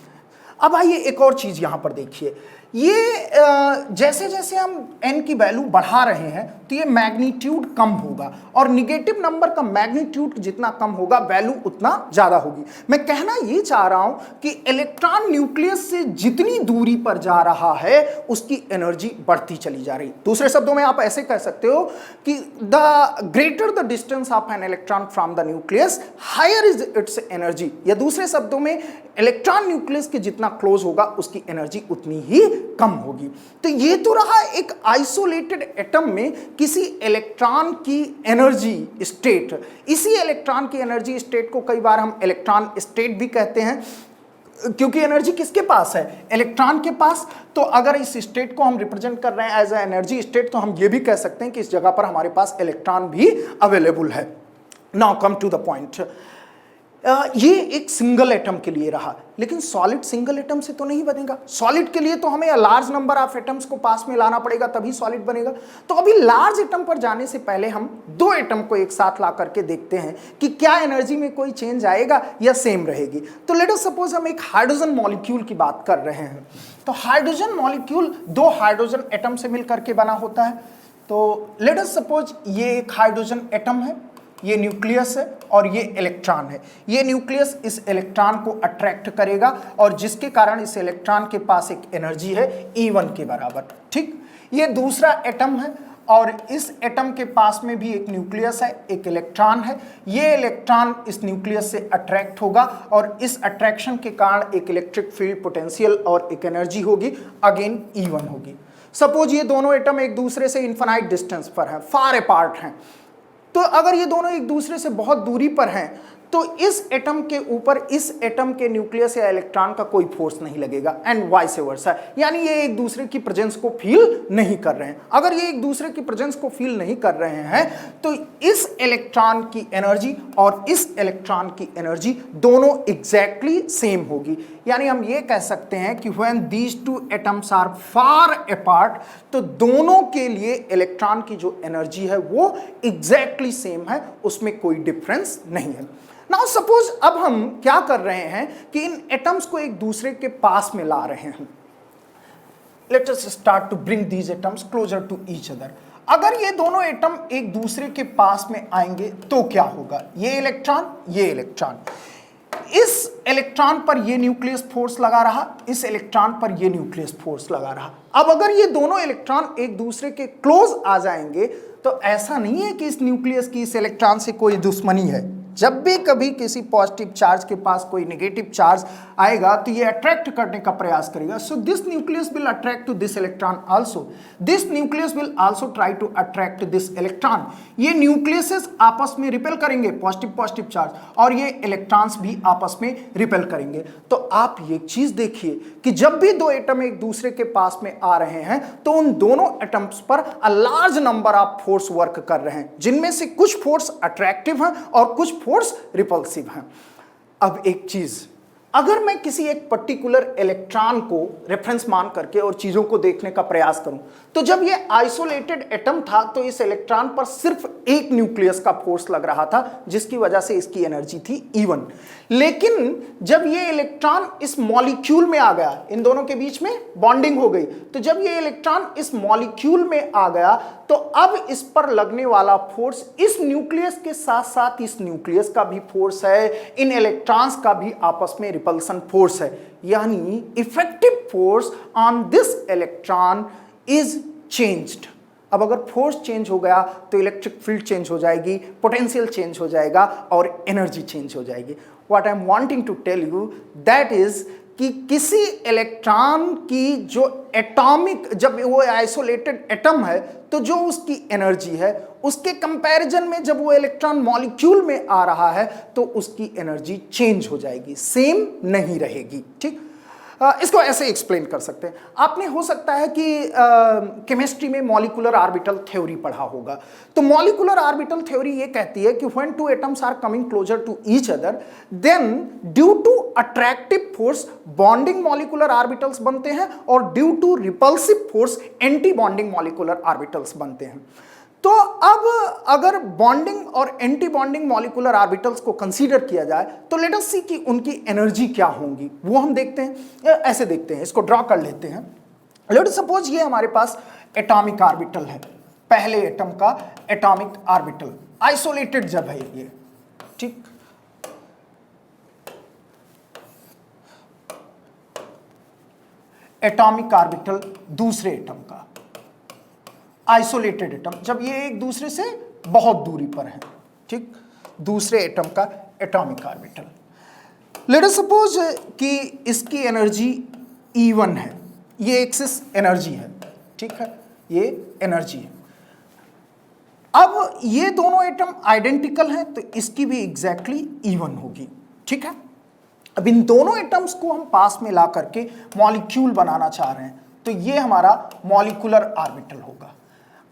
अब आइए एक और चीज यहां पर देखिए, जैसे जैसे हम n की वैल्यू बढ़ा रहे हैं तो ये मैग्नीट्यूड कम होगा, और निगेटिव नंबर का मैग्नीट्यूड जितना कम होगा वैल्यू उतना ज्यादा होगी। मैं कहना ये चाह रहा हूं कि इलेक्ट्रॉन न्यूक्लियस से जितनी दूरी पर जा रहा है उसकी एनर्जी बढ़ती चली जा रही। दूसरे शब्दों में आप ऐसे कह सकते हो कि the greater the distance of an electron from the nucleus higher is its energy, या दूसरे शब्दों में इलेक्ट्रॉन न्यूक्लियस के जितना क्लोज होगा उसकी एनर्जी उतनी ही कम होगी। तो ये तो रहा एक आइसोलेटेड एटम में किसी इलेक्ट्रॉन की एनर्जी स्टेट। इसी इलेक्ट्रॉन की एनर्जी स्टेट को कई बार हम इलेक्ट्रॉन स्टेट भी कहते हैं, क्योंकि एनर्जी किसके पास है? इलेक्ट्रॉन के पास। तो अगर इस स्टेट को हम रिप्रेजेंट कर रहे हैं एज ए एनर्जी स्टेट, तो हम ये भी कह सकते हैं कि इस जगह पर हमारे पास इलेक्ट्रॉन भी अवेलेबल है। Now come to the point. ये एक सिंगल एटम के लिए रहा, लेकिन सॉलिड सिंगल एटम से तो नहीं बनेगा। सॉलिड के लिए तो हमें लार्ज नंबर ऑफ एटम्स को पास में लाना पड़ेगा, तभी सॉलिड बनेगा। तो अभी लार्ज एटम पर जाने से पहले हम दो एटम को एक साथ ला करके देखते हैं कि क्या एनर्जी में कोई चेंज आएगा या सेम रहेगी। तो लेट अस सपोज हम एक हाइड्रोजन मॉलिक्यूल की बात कर रहे हैं। तो हाइड्रोजन मॉलिक्यूल दो हाइड्रोजन एटम से मिल करके बना होता है। तो लेट अस सपोज ये एक हाइड्रोजन एटम है, ये न्यूक्लियस है और ये इलेक्ट्रॉन है। ये न्यूक्लियस इस इलेक्ट्रॉन को अट्रैक्ट करेगा और जिसके कारण इस इलेक्ट्रॉन के पास एक एनर्जी है E1 के बराबर। ठीक, ये दूसरा एटम है और इस एटम के पास में भी एक न्यूक्लियस है, एक इलेक्ट्रॉन है। ये इलेक्ट्रॉन इस न्यूक्लियस से अट्रैक्ट होगा और इस अट्रैक्शन के कारण एक इलेक्ट्रिक फील्ड पोटेंशियल और एक एनर्जी होगी, अगेन E1 होगी। सपोज ये दोनों एटम एक दूसरे से इनफाइनाइट डिस्टेंस पर हैं, फार अपार्ट हैं। तो अगर ये दोनों एक दूसरे से बहुत दूरी पर हैं तो इस एटम के ऊपर इस एटम के न्यूक्लियस या इलेक्ट्रॉन का कोई फोर्स नहीं लगेगा, एंड वाइस वर्सा। यानी ये एक दूसरे की प्रेजेंस को फील नहीं कर रहे हैं। अगर ये एक दूसरे की प्रेजेंस को फील नहीं कर रहे हैं तो इस इलेक्ट्रॉन की एनर्जी और इस इलेक्ट्रॉन की एनर्जी दोनों एग्जैक्टली सेम होगी। यानी हम ये कह सकते हैं कि when these two atoms are far apart, तो दोनों के लिए इलेक्ट्रॉन की जो एनर्जी है वो एग्जैक्टली सेम है, उसमें कोई डिफरेंस नहीं है। नाउ सपोज अब हम क्या कर रहे हैं कि इन एटम्स को एक दूसरे के पास में ला रहे हैं। Let us start to bring these atoms closer to each other. अगर ये दोनों एटम एक दूसरे के पास में आएंगे तो क्या होगा? ये इलेक्ट्रॉन इस इलेक्ट्रॉन पर ये न्यूक्लियस फोर्स लगा रहा, इस इलेक्ट्रॉन पर ये न्यूक्लियस फोर्स लगा रहा। अब अगर ये दोनों इलेक्ट्रॉन एक दूसरे के क्लोज आ जाएंगे तो ऐसा नहीं है कि इस न्यूक्लियस की इस इलेक्ट्रॉन से कोई दुश्मनी है। जब भी कभी किसी पॉजिटिव चार्ज के पास कोई नेगेटिव चार्ज आएगा तो ये अट्रैक्ट करने का प्रयास करेगा। So this nucleus will attract to this electron also, this nucleus will also try to attract this electron. ये न्यूक्लियसेस आपस में रिपेल करेंगे, पॉजिटिव चार्ज, और ये इलेक्ट्रॉन्स भी आपस में रिपेल करेंगे। तो आप ये चीज देखिए कि जब भी दो एटम एक दूसरे के पास में आ रहे हैं तो उन दोनों एटम्स पर a large number of force work कर रहे हैं, जिनमें से कुछ फोर्स अट्रैक्टिव हैं और कुछ फोर्स रिपल्सिव हैं। अब एक चीज, अगर मैं किसी एक पर्टिकुलर इलेक्ट्रॉन को रेफरेंस मान करके और चीजों को देखने का प्रयास करूं, तो जब ये आइसोलेटेड एटम था तो इस इलेक्ट्रॉन पर सिर्फ एक न्यूक्लियस का फोर्स लग रहा था, जिसकी वजह से इसकी एनर्जी थी E1। लेकिन जब ये इलेक्ट्रॉन इस मॉलिक्यूल में आ गया, इन दोनों के बीच में बॉन्डिंग हो गई, तो जब ये इलेक्ट्रॉन इस मॉलिक्यूल में आ गया तो अब इस पर लगने वाला फोर्स इस न्यूक्लियस के साथ साथ इस न्यूक्लियस का भी फोर्स है, इन इलेक्ट्रॉन्स का भी आपस में रिपल्सन फोर्स है। यानी effective force on this electron is changed. अब अगर फोर्स चेंज हो गया तो इलेक्ट्रिक फील्ड चेंज हो जाएगी, पोटेंशियल चेंज हो जाएगा और एनर्जी चेंज हो जाएगी। What I am wanting to tell you that is कि किसी इलेक्ट्रॉन की जो एटॉमिक, जब वो आइसोलेटेड एटम है तो जो उसकी एनर्जी है उसके कंपैरिजन में जब वो इलेक्ट्रॉन मॉलिक्यूल में आ रहा है तो उसकी एनर्जी चेंज हो जाएगी, सेम नहीं रहेगी। ठीक, इसको ऐसे एक्सप्लेन कर सकते हैं। आपने हो सकता है कि केमिस्ट्री में मॉलिक्यूलर ऑर्बिटल थ्योरी पढ़ा होगा। तो मॉलिक्यूलर ऑर्बिटल थ्योरी ये कहती है कि when two atoms are coming closer to each other, then due to attractive force bonding molecular orbitals बनते हैं और due to repulsive force anti bonding molecular orbitals बनते हैं। तो अब अगर बॉन्डिंग और एंटी बॉन्डिंग मॉलिक्यूलर ऑर्बिटल्स को कंसीडर किया जाए तो लेट अस सी कि उनकी एनर्जी क्या होंगी, वो हम देखते हैं। ऐसे देखते हैं, इसको ड्रॉ कर लेते हैं। लेट सपोज ये हमारे पास एटॉमिक ऑर्बिटल है, पहले एटम का एटॉमिक ऑर्बिटल, आइसोलेटेड जब है ये, ठीक। एटॉमिक ऑर्बिटल दूसरे एटम का, आइसोलेटेड एटम जब ये एक दूसरे से बहुत दूरी पर है, ठीक, दूसरे एटम का atomic orbital. Let us suppose कि इसकी एनर्जी E1 है, ये एक्सिस एनर्जी है, ठीक है, ये एनर्जी है। अब ये दोनों एटम आइडेंटिकल हैं तो इसकी भी एग्जैक्टली E1 होगी, ठीक है। अब इन दोनों एटम्स को हम पास में ला करके मॉलिक्यूल बनाना चाह रहे हैं तो ये हमारा मॉलिक्यूलर ऑर्बिटल होगा।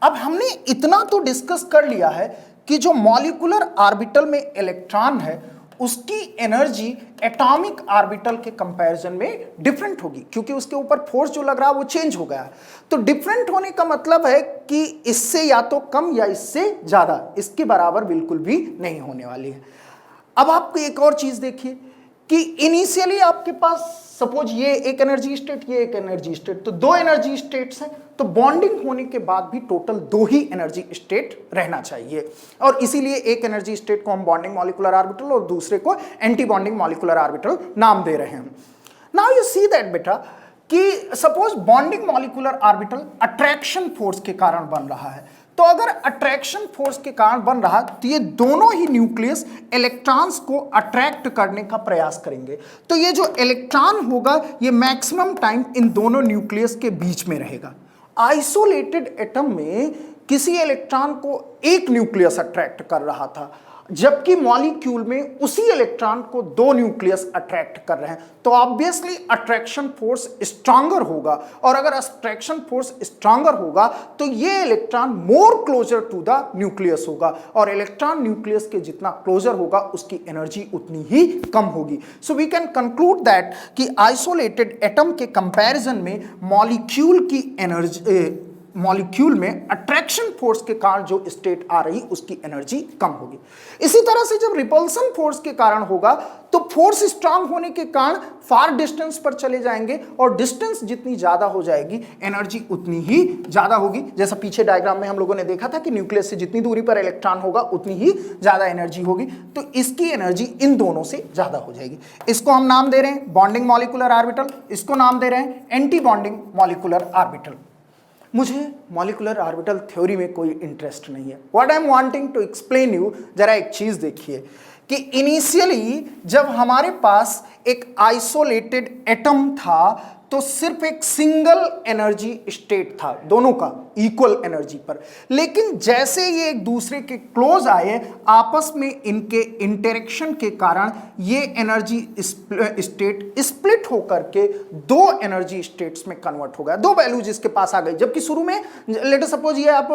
अब हमने इतना तो डिस्कस कर लिया है कि जो मॉलिक्यूलर ऑर्बिटल में इलेक्ट्रॉन है उसकी एनर्जी एटॉमिक ऑर्बिटल के कंपैरिजन में डिफरेंट होगी, क्योंकि उसके ऊपर फोर्स जो लग रहा है वो चेंज हो गया है। तो डिफरेंट होने का मतलब है कि इससे या तो कम या इससे ज्यादा, इसके बराबर बिल्कुल भी नहीं होने वाली है। अब आपको एक और चीज देखिए कि इनिशियली आपके पास सपोज ये एक एनर्जी स्टेट, ये एक एनर्जी स्टेट, तो दो एनर्जी स्टेट्स हैं, तो बॉन्डिंग होने के बाद भी टोटल दो ही एनर्जी स्टेट रहना चाहिए, और इसीलिए एक एनर्जी स्टेट को हम बॉन्डिंग मॉलिक्यूलर ऑर्बिटल और दूसरे को एंटी बॉन्डिंग मॉलिक्यूलर ऑर्बिटल नाम दे रहे हैं। नाउ यू सी दैट बेटा कि suppose bonding molecular orbital attraction force के कारण बन रहा है, तो अगर अट्रैक्शन फोर्स के कारण बन रहा तो ये दोनों ही न्यूक्लियस इलेक्ट्रॉन्स को अट्रैक्ट करने का प्रयास करेंगे। तो ये जो इलेक्ट्रॉन होगा ये मैक्सिमम टाइम इन दोनों न्यूक्लियस के बीच में रहेगा। आइसोलेटेड एटम में किसी इलेक्ट्रॉन को एक न्यूक्लियस अट्रैक्ट कर रहा था, जबकि मॉलिक्यूल में उसी इलेक्ट्रॉन को दो न्यूक्लियस अट्रैक्ट कर रहे हैं, तो ऑब्वियसली अट्रैक्शन फोर्स स्ट्रॉन्गर होगा, और अगर अट्रैक्शन फोर्स स्ट्रॉन्गर होगा तो ये electron more closer to the nucleus होगा, और इलेक्ट्रॉन न्यूक्लियस के जितना क्लोजर होगा उसकी एनर्जी उतनी ही कम होगी। So we can conclude that कि आइसोलेटेड एटम के कंपैरिजन में मॉलिक्यूल की एनर्जी, मॉलिक्यूल में अट्रैक्शन फोर्स के कारण जो स्टेट आ रही उसकी एनर्जी कम होगी। इसी तरह से जब रिपल्सन फोर्स के कारण होगा तो फोर्स स्ट्रांग होने के कारण फार डिस्टेंस पर चले जाएंगे, और डिस्टेंस जितनी ज्यादा हो जाएगी एनर्जी उतनी ही ज्यादा होगी। जैसा पीछे डायग्राम में हम लोगों ने देखा था कि न्यूक्लियस से जितनी दूरी पर इलेक्ट्रॉन होगा उतनी ही ज्यादा एनर्जी होगी, तो इसकी एनर्जी इन दोनों से ज्यादा हो जाएगी। इसको हम नाम दे रहे हैं बॉन्डिंग मॉलिक्यूलर ऑर्बिटल, इसको नाम दे रहे हैं एंटी बॉन्डिंग मॉलिक्यूलर ऑर्बिटल। मुझे मॉलिक्यूलर ऑर्बिटल थ्योरी में कोई इंटरेस्ट नहीं है। What I am wanting to explain you, जरा एक चीज देखिए कि इनिशियली जब हमारे पास एक आइसोलेटेड एटम था तो सिर्फ एक सिंगल एनर्जी स्टेट था, दोनों का इक्वल एनर्जी पर, लेकिन जैसे ये एक दूसरे के क्लोज आए आपस में इनके इंटरेक्शन के कारण ये एनर्जी स्टेट स्प्लिट होकर के दो एनर्जी स्टेट्स में कन्वर्ट हो गया, दो वैल्यू जिसके पास आ गई। जबकि शुरू में लेट अस सपोज ये आप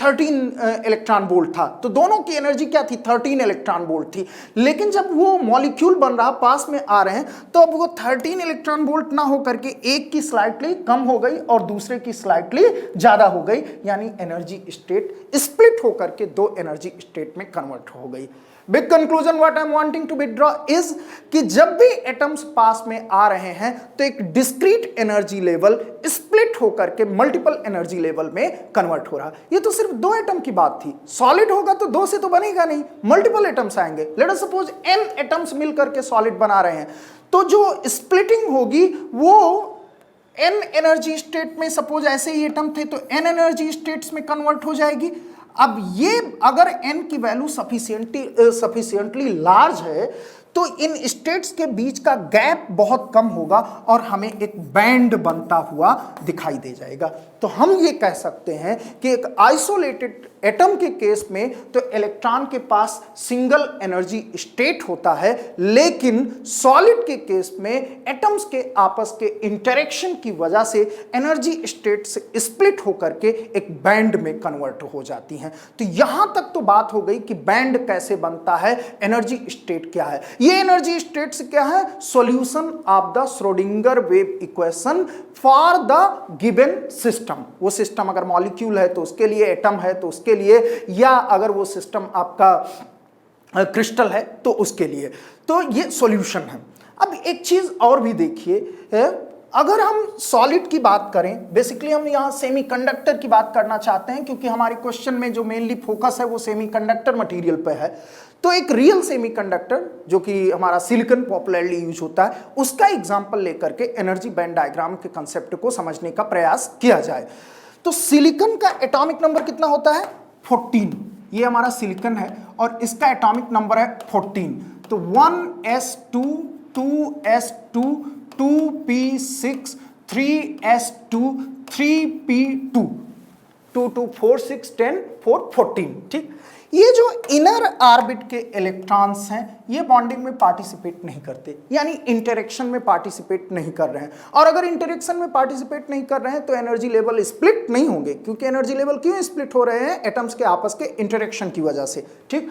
13 इलेक्ट्रॉन वोल्ट था, तो दोनों की एनर्जी क्या थी, 13 इलेक्ट्रॉन वोल्ट थी, लेकिन जब वो मॉलिक्यूल बन रहा पास में आ रहे हैं तो अब वो 13 इलेक्ट्रॉन वोल्ट ना हो करके एक की स्लाइटली कम हो गई और दूसरे की स्लाइटली ज्यादा हो गई, यानी एनर्जी स्टेट स्प्लिट होकर के दो एनर्जी स्टेट में कन्वर्ट हो गई। Big conclusion what I am wanting to withdraw is कि जब भी एटम्स पास में आ रहे हैं तो एक डिस्क्रीट एनर्जी लेवल स्प्लिट होकर के मल्टीपल एनर्जी लेवल में कन्वर्ट हो रहा। ये तो सिर्फ दो एटम की बात थी, सॉलिड होगा तो दो से तो बनेगा नहीं, मल्टीपल एटम्स आएंगे। Let us suppose n atoms मिलकर के सॉलिड बना रहे हैं, तो जो स्प्लिटिंग होगी वो n एनर्जी स्टेट में, सपोज ऐसे ही एटम थे तो n एनर्जी स्टेट्स में कन्वर्ट हो जाएगी। अब ये अगर n की वैल्यू सफिशिएंटली लार्ज है तो इन स्टेट्स के बीच का गैप बहुत कम होगा और हमें एक बैंड बनता हुआ दिखाई दे जाएगा। तो हम ये कह सकते हैं कि एक आइसोलेटेड एटम के केस में तो इलेक्ट्रॉन के पास सिंगल एनर्जी स्टेट होता है, लेकिन सॉलिड के केस में एटम्स के आपस के इंटरेक्शन की वजह से एनर्जी स्टेट से स्प्लिट होकर के एक बैंड में कन्वर्ट हो जाती हैं। तो यहां तक तो बात हो गई कि बैंड कैसे बनता है, एनर्जी स्टेट क्या है। ये एनर्जी स्टेट्स क्या है, solution of the Schrodinger wave equation for the given system. वो सिस्टम अगर मॉलिक्यूल है तो उसके लिए, एटम है तो उसके लिए, या अगर वो सिस्टम आपका क्रिस्टल है तो उसके लिए, तो ये सॉल्यूशन है। अब एक चीज और भी देखिए अगर हम सॉलिड की बात करें, बेसिकली हम यहाँ सेमीकंडक्टर की बात करना चाहते हैं क्योंकि हमारे क्वेश्चन में जो मेनली फोकस है वो सेमीकंडक्टर मटेरियल पे है। तो एक रियल सेमीकंडक्टर जो कि हमारा सिलिकॉन पॉपुलरली यूज होता है, उसका एग्जांपल लेकर के एनर्जी बैंड डायग्राम के कंसेप्ट को समझने का प्रयास किया जाए। तो सिलिकॉन का एटॉमिक नंबर कितना होता है? 14। ये हमारा सिलिकॉन है और इसका एटॉमिक नंबर है 14। तो 1s2 2s2 2p6 3s2 3p2 2 2 4 6 10 4 14। ठीक, ये जो इनर ऑर्बिट के इलेक्ट्रॉन्स हैं ये बॉन्डिंग में पार्टिसिपेट नहीं करते, यानी इंटरेक्शन में पार्टिसिपेट नहीं कर रहे हैं। और अगर इंटरेक्शन में पार्टिसिपेट नहीं कर रहे हैं तो एनर्जी लेवल स्प्लिट नहीं होंगे, क्योंकि एनर्जी लेवल क्यों स्प्लिट हो रहे हैं? एटम्स के आपस के इंटरेक्शन की वजह से। ठीक,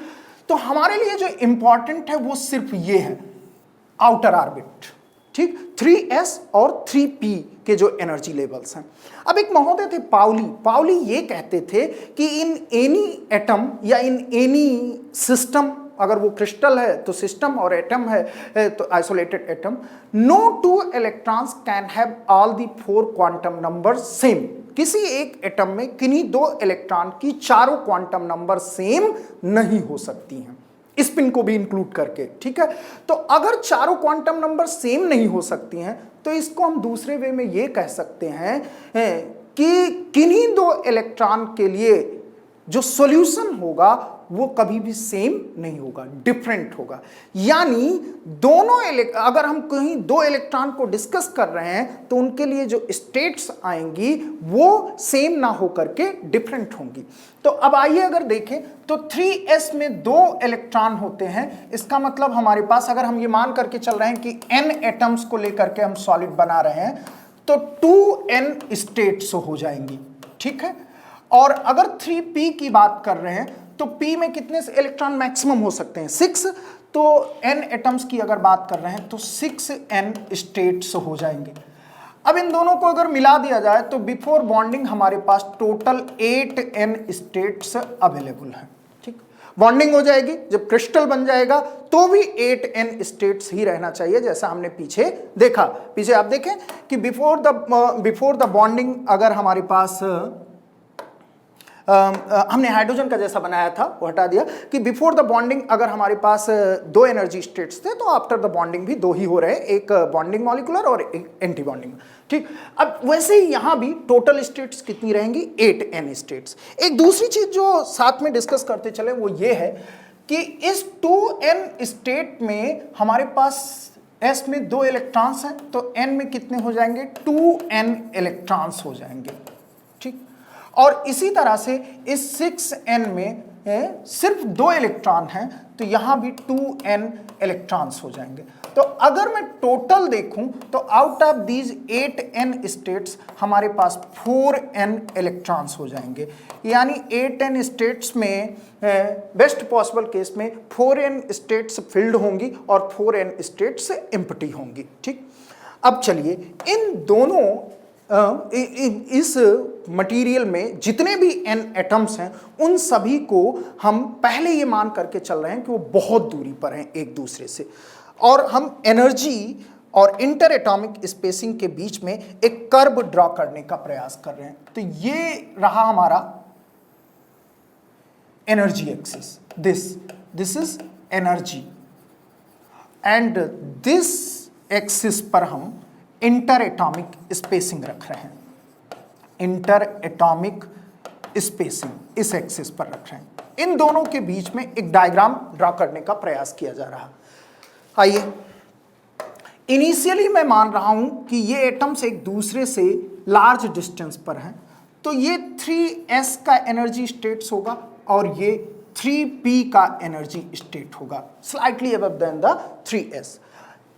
तो हमारे लिए जो इंपॉर्टेंट है वो सिर्फ ये है, आउटर ऑर्बिट। ठीक, 3s और 3p के जो एनर्जी लेवल्स हैं। अब एक महोदय थे पाउली ये कहते थे कि इन एनी एटम या इन एनी सिस्टम, अगर वो क्रिस्टल है तो सिस्टम और एटम है तो isolated atom, no two electrons can have all the 4 quantum number same. किसी एक एटम में किन्हीं 2 इलेक्ट्रॉन की चारों क्वांटम नंबर सेम नहीं हो सकती हैं, स्पिन को भी इंक्लूड करके। ठीक है, तो अगर चारों क्वांटम नंबर सेम नहीं हो सकती हैं तो इसको हम दूसरे वे में ये कह सकते हैं कि किन्हीं 2 इलेक्ट्रॉन के लिए जो सॉल्यूशन होगा वो कभी भी सेम नहीं होगा, डिफरेंट होगा। यानी दोनों अगर हम कहीं 2 इलेक्ट्रॉन को डिस्कस कर रहे हैं तो उनके लिए जो स्टेट्स आएंगी वो सेम ना होकर के डिफरेंट होंगी। तो अब आइए अगर देखें तो 3s में 2 इलेक्ट्रॉन होते हैं, इसका मतलब हमारे पास, अगर हम ये मान करके चल रहे हैं कि n एटम्स को लेकर के हम सॉलिड बना रहे हैं तो 2n स्टेट्स हो जाएंगी। ठीक है, और अगर 3p की बात कर रहे हैं तो p में कितने इलेक्ट्रॉन मैक्सिमम हो सकते हैं? 6। तो n एटम्स की अगर बात कर रहे हैं तो 6n स्टेट्स हो जाएंगे। अब इन दोनों को अगर मिला दिया जाए तो बिफोर बॉन्डिंग हमारे पास टोटल 8n स्टेट्स अवेलेबल हैं। ठीक, बॉन्डिंग हो जाएगी, जब क्रिस्टल बन जाएगा तो भी 8n स्टेट्स ही रहना चाहिए, जैसा हमने पीछे देखा। पीछे आप देखें कि बिफोर द बॉन्डिंग अगर हमारे पास हमने हाइड्रोजन का जैसा बनाया था वो हटा दिया कि बिफोर द बॉन्डिंग अगर हमारे पास 2 एनर्जी स्टेट्स थे तो आफ्टर द बॉन्डिंग भी 2 ही हो रहे हैं, एक बॉन्डिंग मॉलिक्यूलर और एक एंटी बॉन्डिंग। ठीक, अब वैसे ही यहां भी टोटल स्टेट्स कितनी रहेंगी? 8n states. एक दूसरी चीज जो साथ में डिस्कस करते चले वो ये है कि इस 2n स्टेट में हमारे पास s में 2 इलेक्ट्रॉन्स हैं तो n में कितने हो जाएंगे? 2n इलेक्ट्रॉन्स हो जाएंगे। ठीक, और इसी तरह से इस 6n में सिर्फ 2 इलेक्ट्रॉन हैं तो यहां भी 2n इलेक्ट्रॉन्स हो जाएंगे। तो अगर मैं टोटल देखूं तो out of these 8n states हमारे पास 4n इलेक्ट्रॉन्स हो जाएंगे। यानी 8n स्टेट्स में बेस्ट पॉसिबल केस में 4n स्टेट्स फिल्ड होंगी और 4n स्टेट्स एम्प्टी होंगी। ठीक, अब चलिए इन दोनों इस मटेरियल में जितने भी n एटम्स हैं उन सभी को हम पहले ये मान करके चल रहे हैं कि वो बहुत दूरी पर हैं एक दूसरे से, और हम एनर्जी और इंटर एटॉमिक स्पेसिंग के बीच में एक कर्व ड्रॉ करने का प्रयास कर रहे हैं। तो ये रहा हमारा energy axis, this is energy, and this axis पर हम इंटर एटॉमिक स्पेसिंग रख रहे हैं। इंटर एटॉमिक स्पेसिंग इस एक्सिस पर रख रहे हैं। इन दोनों के बीच में एक डायग्राम ड्रॉ करने का प्रयास किया जा रहा है। आइए, इनिशियली मैं मान रहा हूं कि ये एटम्स एक दूसरे से लार्ज डिस्टेंस पर हैं, तो ये 3s का एनर्जी स्टेट्स होगा और ये 3p का एनर्जी स्टेट होगा, slightly above than the 3s।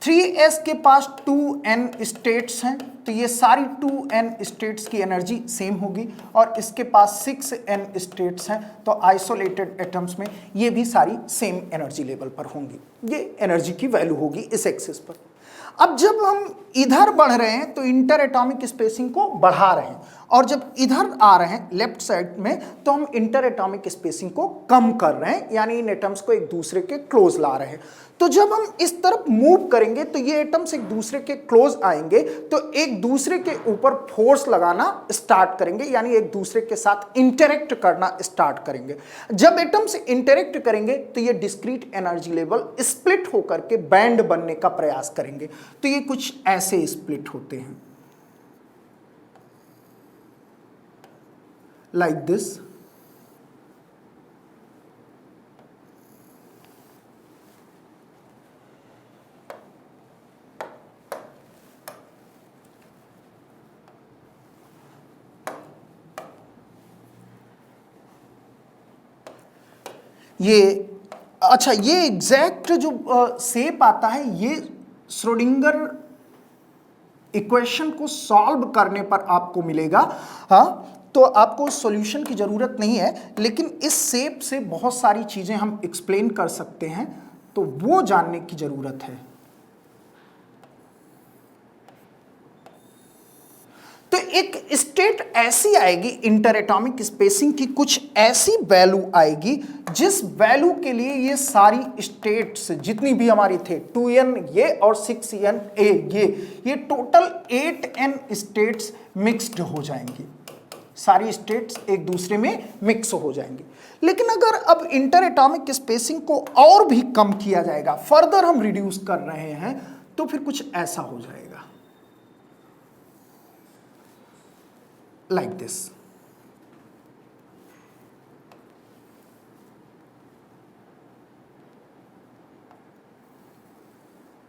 3s के पास 2n स्टेट्स हैं तो ये सारी 2n स्टेट्स की एनर्जी सेम होगी, और इसके पास 6n स्टेट्स हैं तो आइसोलेटेड एटम्स में ये भी सारी सेम एनर्जी लेवल पर होंगी। ये एनर्जी की वैल्यू होगी इस एक्सिस पर। अब जब हम इधर बढ़ रहे हैं तो इंटर एटॉमिक स्पेसिंग को बढ़ा रहे हैं, और जब इधर आ रहे हैं लेफ्ट साइड में तो हम इंटर एटॉमिक स्पेसिंग को कम कर रहे हैं, यानी इन एटम्स को एक दूसरे के क्लोज ला रहे हैं। तो जब हम इस तरफ मूव करेंगे तो ये एटम्स एक दूसरे के क्लोज आएंगे तो एक दूसरे के ऊपर फोर्स लगाना स्टार्ट करेंगे, यानी एक दूसरे के साथ इंटरेक्ट करना स्टार्ट करेंगे। जब एटम्स इंटरेक्ट करेंगे तो ये डिस्क्रीट एनर्जी लेवल स्प्लिट होकर के बैंड बनने का प्रयास करेंगे। तो ये कुछ ऐसे स्प्लिट होते हैं, लाइक दिस। ये अच्छा, ये एग्जैक्ट जो शेप आता है ये श्रोडिंगर इक्वेशन को सॉल्व करने पर आपको मिलेगा। हाँ, तो आपको सॉल्यूशन की ज़रूरत नहीं है, लेकिन इस शेप से बहुत सारी चीज़ें हम एक्सप्लेन कर सकते हैं, तो वो जानने की ज़रूरत है। तो एक स्टेट ऐसी आएगी, इंटर एटॉमिक स्पेसिंग की कुछ ऐसी वैल्यू आएगी जिस वैल्यू के लिए ये सारी स्टेट्स जितनी भी हमारी थे 2n ये और 6n a ये टोटल 8n स्टेट्स मिक्स्ड हो जाएंगी। सारी स्टेट्स एक दूसरे में मिक्स हो जाएंगी। लेकिन अगर अब इंटर एटॉमिक स्पेसिंग को और भी कम किया जाएगा, फर्दर हम रिड्यूस कर रहे हैं, तो फिर कुछ ऐसा हो जाएगा, like this।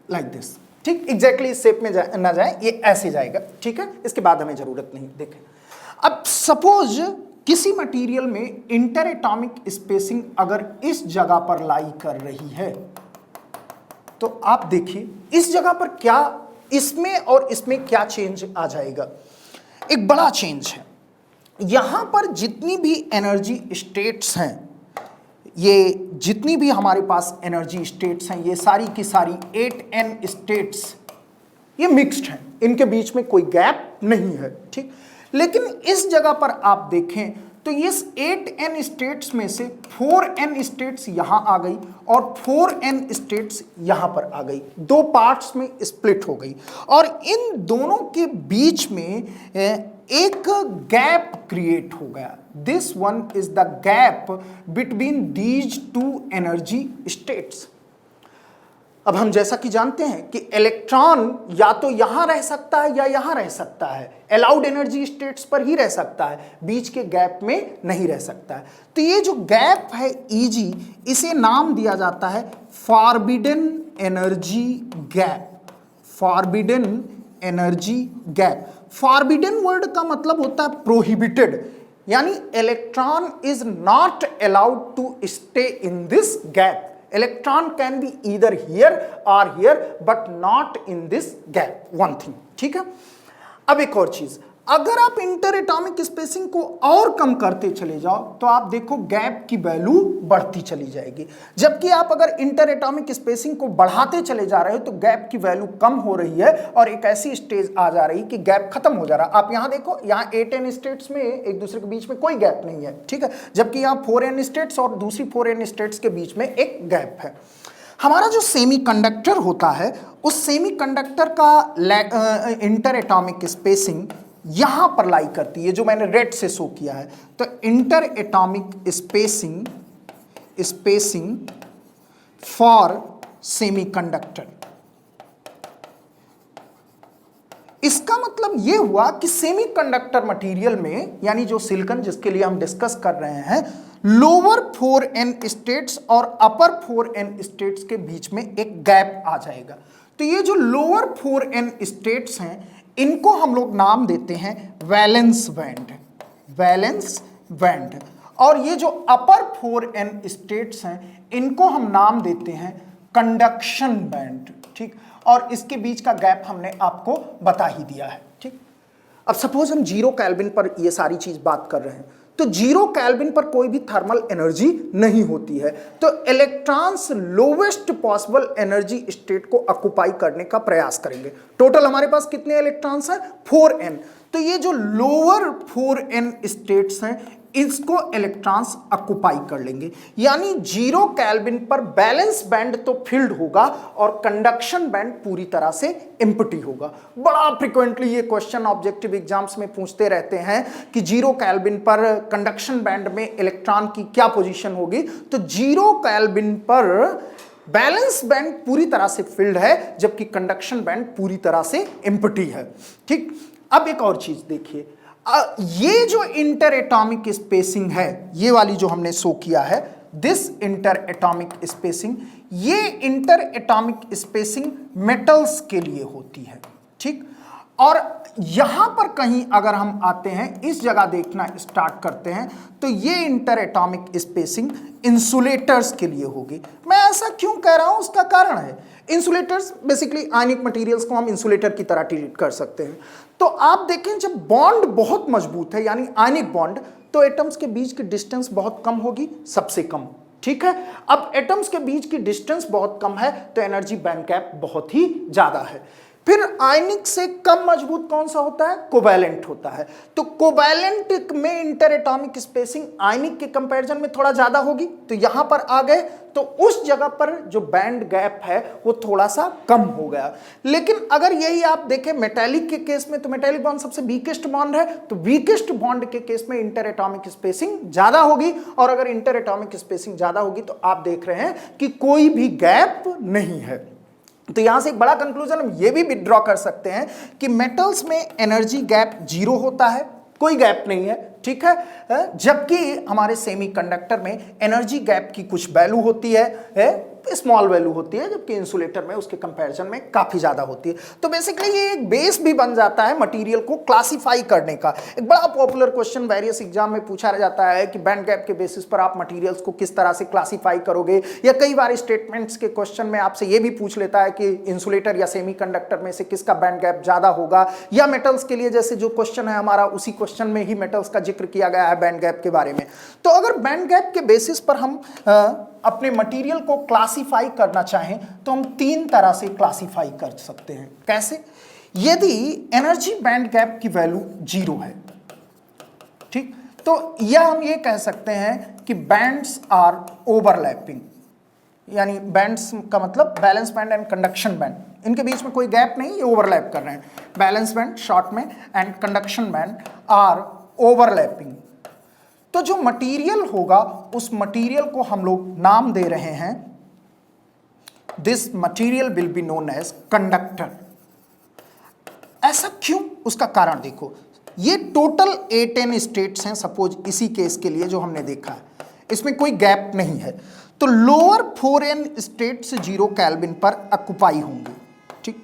like this, ठीक, एग्जैक्टली इस शेप में ना जाए, ये ऐसे जाएगा, ठीक है। इसके बाद हमें जरूरत नहीं। देखें, अब सपोज किसी मटेरियल में इंटर एटॉमिक स्पेसिंग अगर इस जगह पर लाई कर रही है, तो आप देखिए इस जगह पर क्या, इसमें और इसमें क्या चेंज आ जाएगा। एक बड़ा चेंज है। यहां पर जितनी भी एनर्जी स्टेट्स हैं, ये जितनी भी हमारे पास एनर्जी स्टेट्स हैं, ये सारी की सारी 8n स्टेट्स ये मिक्स्ड हैं, इनके बीच में कोई गैप नहीं है, ठीक। लेकिन इस जगह पर आप देखें तो इस 8n स्टेट्स में से 4n स्टेट्स यहां आ गई और 4n स्टेट्स यहां पर आ गई, दो पार्ट्स में स्प्लिट हो गई, और इन दोनों के बीच में एक गैप क्रिएट हो गया। This one is the gap between these two energy states. अब हम जैसा कि जानते हैं कि इलेक्ट्रॉन या तो यहां रह सकता है या यहां रह सकता है, अलाउड एनर्जी स्टेट्स पर ही रह सकता है, बीच के गैप में नहीं रह सकता है। तो ये जो गैप है Eg, इसे नाम दिया जाता है forbidden energy gap. Forbidden energy gap. Forbidden word का मतलब होता है प्रोहिबिटेड, यानी electron is not allowed to stay in this gap. Electron can be either here or here but not in this gap, one thing, ठीक है। अब एक और चीज, अगर आप इंटर एटॉमिक स्पेसिंग को और कम करते चले जाओ तो आप देखो गैप की वैल्यू बढ़ती चली जाएगी, जबकि आप अगर इंटर एटॉमिक स्पेसिंग को बढ़ाते चले जा रहे हो तो गैप की वैल्यू कम हो रही है और एक ऐसी स्टेज आ जा रही कि गैप खत्म हो जा रहा है। आप यहां देखो, यहां 8n स्टेट्स में एक दूसरे के बीच में कोई गैप नहीं है, ठीक है, जबकि यहां 4n स्टेट्स और दूसरी 4n स्टेट्स के बीच में एक गैप है। हमारा जो सेमीकंडक्टर होता है, उस सेमीकंडक्टर का इंटर एटॉमिक स्पेसिंग यहां पर लाई करती है, जो मैंने रेड से शो किया है। तो inter atomic spacing for semiconductor, इसका मतलब यह हुआ कि सेमीकंडक्टर मटेरियल में, यानी जो सिलिकॉन जिसके लिए हम डिस्कस कर रहे हैं, लोअर 4n स्टेट्स और अपर 4n स्टेट्स के बीच में एक गैप आ जाएगा। तो ये जो लोअर 4n स्टेट्स हैं, इनको हम लोग नाम देते हैं वैलेंस बैंड। Valence band. और ये जो अपर 4n स्टेट्स हैं, इनको हम नाम देते हैं कंडक्शन बैंड, ठीक। और इसके बीच का गैप हमने आपको बता ही दिया है, ठीक। अब सपोज हम 0 केल्विन पर ये सारी चीज बात कर रहे हैं, तो 0 केल्विन पर कोई भी थर्मल एनर्जी नहीं होती है। तो electrons lowest possible energy state को ऑक्युपाई करने का प्रयास करेंगे। टोटल हमारे पास कितने इलेक्ट्रॉन्स हैं? 4n। तो ये जो लोअर 4n स्टेट्स हैं इसको इलेक्ट्रॉन्स ऑक्युपाई कर लेंगे, यानी 0 केल्विन पर बैलेंस बैंड तो फिल्ड होगा और कंडक्शन बैंड पूरी तरह से एम्प्टी होगा। बड़ा फ्रिक्वेंटली ये क्वेश्चन ऑब्जेक्टिव एग्जाम्स में पूछते रहते हैं कि 0 केल्विन पर कंडक्शन बैंड में इलेक्ट्रॉन की क्या पोजीशन होगी। तो 0 केल्विन पर बैलेंस बैंड पूरी तरह से फिल्ड है, जबकि कंडक्शन बैंड पूरी तरह से एम्प्टी है। ठीक, अब एक और चीज देखिए, ये जो इंटर एटॉमिक स्पेसिंग है, ये वाली जो हमने शो किया है, दिस इंटर एटॉमिक स्पेसिंग, ये इंटर एटॉमिक स्पेसिंग मेटल्स के लिए होती है। ठीक, और यहां पर कहीं अगर हम आते हैं, इस जगह देखना स्टार्ट करते हैं, तो ये इंटर एटॉमिक स्पेसिंग इंसुलेटर्स के लिए होगी। मैं ऐसा क्यों कह रहा हूं, उसका कारण है, इंसुलेटर्स बेसिकली आयनिक मटेरियल्स को हम इंसुलेटर की तरह ट्रीट कर सकते हैं। तो आप देखें, जब बॉन्ड बहुत मजबूत है, यानी आयनिक बॉन्ड, तो एटम्स के बीच की डिस्टेंस बहुत कम होगी, सबसे कम। ठीक है, अब एटम्स के बीच की डिस्टेंस बहुत कम है तो एनर्जी बैंड गैप बहुत ही ज्यादा है। फिर आयनिक से कम मजबूत कौन सा होता है? कोवैलेंट होता है। तो कोवैलेंट में इंटर एटॉमिक स्पेसिंग आयनिक के कंपैरिजन में थोड़ा ज्यादा होगी, तो यहां पर आ गए तो उस जगह पर जो बैंड गैप है वो थोड़ा सा कम हो गया। लेकिन अगर यही आप देखें मेटैलिक के केस में, तो मेटैलिक बॉन्ड सबसे वीकेस्ट बॉन्ड है, तो वीकेस्ट बॉन्ड के केस में इंटर एटॉमिक स्पेसिंग ज्यादा होगी, और अगर इंटर एटॉमिक स्पेसिंग ज्यादा होगी तो आप देख रहे हैं कि कोई भी गैप नहीं है। तो यहां से एक बड़ा कंक्लूजन हम ये भी विड्रॉ कर सकते हैं कि मेटल्स में एनर्जी गैप 0 होता है, कोई गैप नहीं है। ठीक है, जबकि हमारे सेमीकंडक्टर में एनर्जी गैप की कुछ वैल्यू होती है, स्मॉल वैल्यू होती है, जबकि इंसुलेटर में उसके कंपैरिजन में काफी ज्यादा होती है। तो बेसिकली ये एक बेस भी बन जाता है मटेरियल को क्लासिफाई करने का। एक बड़ा पॉपुलर क्वेश्चन वेरियस एग्जाम में पूछा जाता है कि बैंड गैप के बेसिस पर आप मटेरियल्स को किस तरह से क्लासिफाई करोगे, या कई बार स्टेटमेंट्स के क्वेश्चन में आपसे ये भी पूछ लेता है कि इंसुलेटर या सेमीकंडक्टर में से किसका बैंड गैप ज्यादा होगा, या मेटल्स के लिए जैसे जो क्वेश्चन है हमारा, उसी क्वेश्चन में ही मेटल्स का जिक्र किया गया है बैंड गैप के बारे में। तो अगर बैंड गैप के बेसिस पर हम अपने मटेरियल को क्लासिफाई करना चाहें तो हम 3 तरह से क्लासिफाई कर सकते हैं। कैसे? यदि एनर्जी बैंड गैप की वैल्यू 0 है, ठीक, तो यह हम ये कह सकते हैं कि बैंड्स आर ओवरलैपिंग, यानी बैंड्स का मतलब balance band and conduction band, इनके बीच में कोई गैप नहीं, ये ओवरलैप कर रहे हैं। बैलेंस बैंड शॉर्ट में and conduction band are overlapping. तो जो मटेरियल होगा उस मटेरियल को हम लोग नाम दे रहे हैं, this material will be known as conductor. ऐसा क्यों? उसका कारण देखो, ये टोटल 8n स्टेट्स हैं, सपोज इसी केस के लिए जो हमने देखा है, इसमें कोई गैप नहीं है, तो लोअर 4n स्टेट्स 0 केल्विन पर ऑक्युपाई होंगे। ठीक,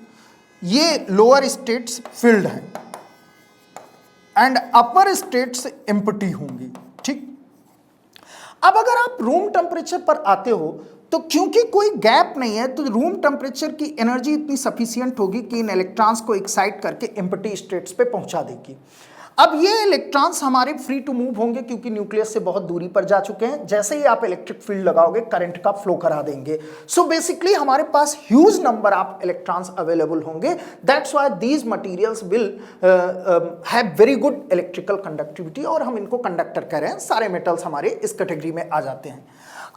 ये लोअर स्टेट्स फिल्ड हैं एंड अपर स्टेट्स एम्प्टी होंगी। ठीक, अब अगर आप रूम टेम्परेचर पर आते हो तो क्योंकि कोई गैप नहीं है, तो रूम टेम्परेचर की एनर्जी इतनी सफिशिएंट होगी कि इन इलेक्ट्रॉन्स को एक्साइट करके एम्प्टी स्टेट्स पे पहुंचा देगी। अब ये इलेक्ट्रॉन्स हमारे फ्री टू मूव होंगे क्योंकि न्यूक्लियस से बहुत दूरी पर जा चुके हैं। जैसे ही आप इलेक्ट्रिक फील्ड लगाओगे करंट का फ्लो करा देंगे। सो बेसिकली हमारे पास huge number of electrons available होंगे। That's why these materials will have very good electrical conductivity, और हम इनको कंडक्टर कह रहे हैं। सारे मेटल्स हमारे इस कैटेगरी में आ जाते हैं।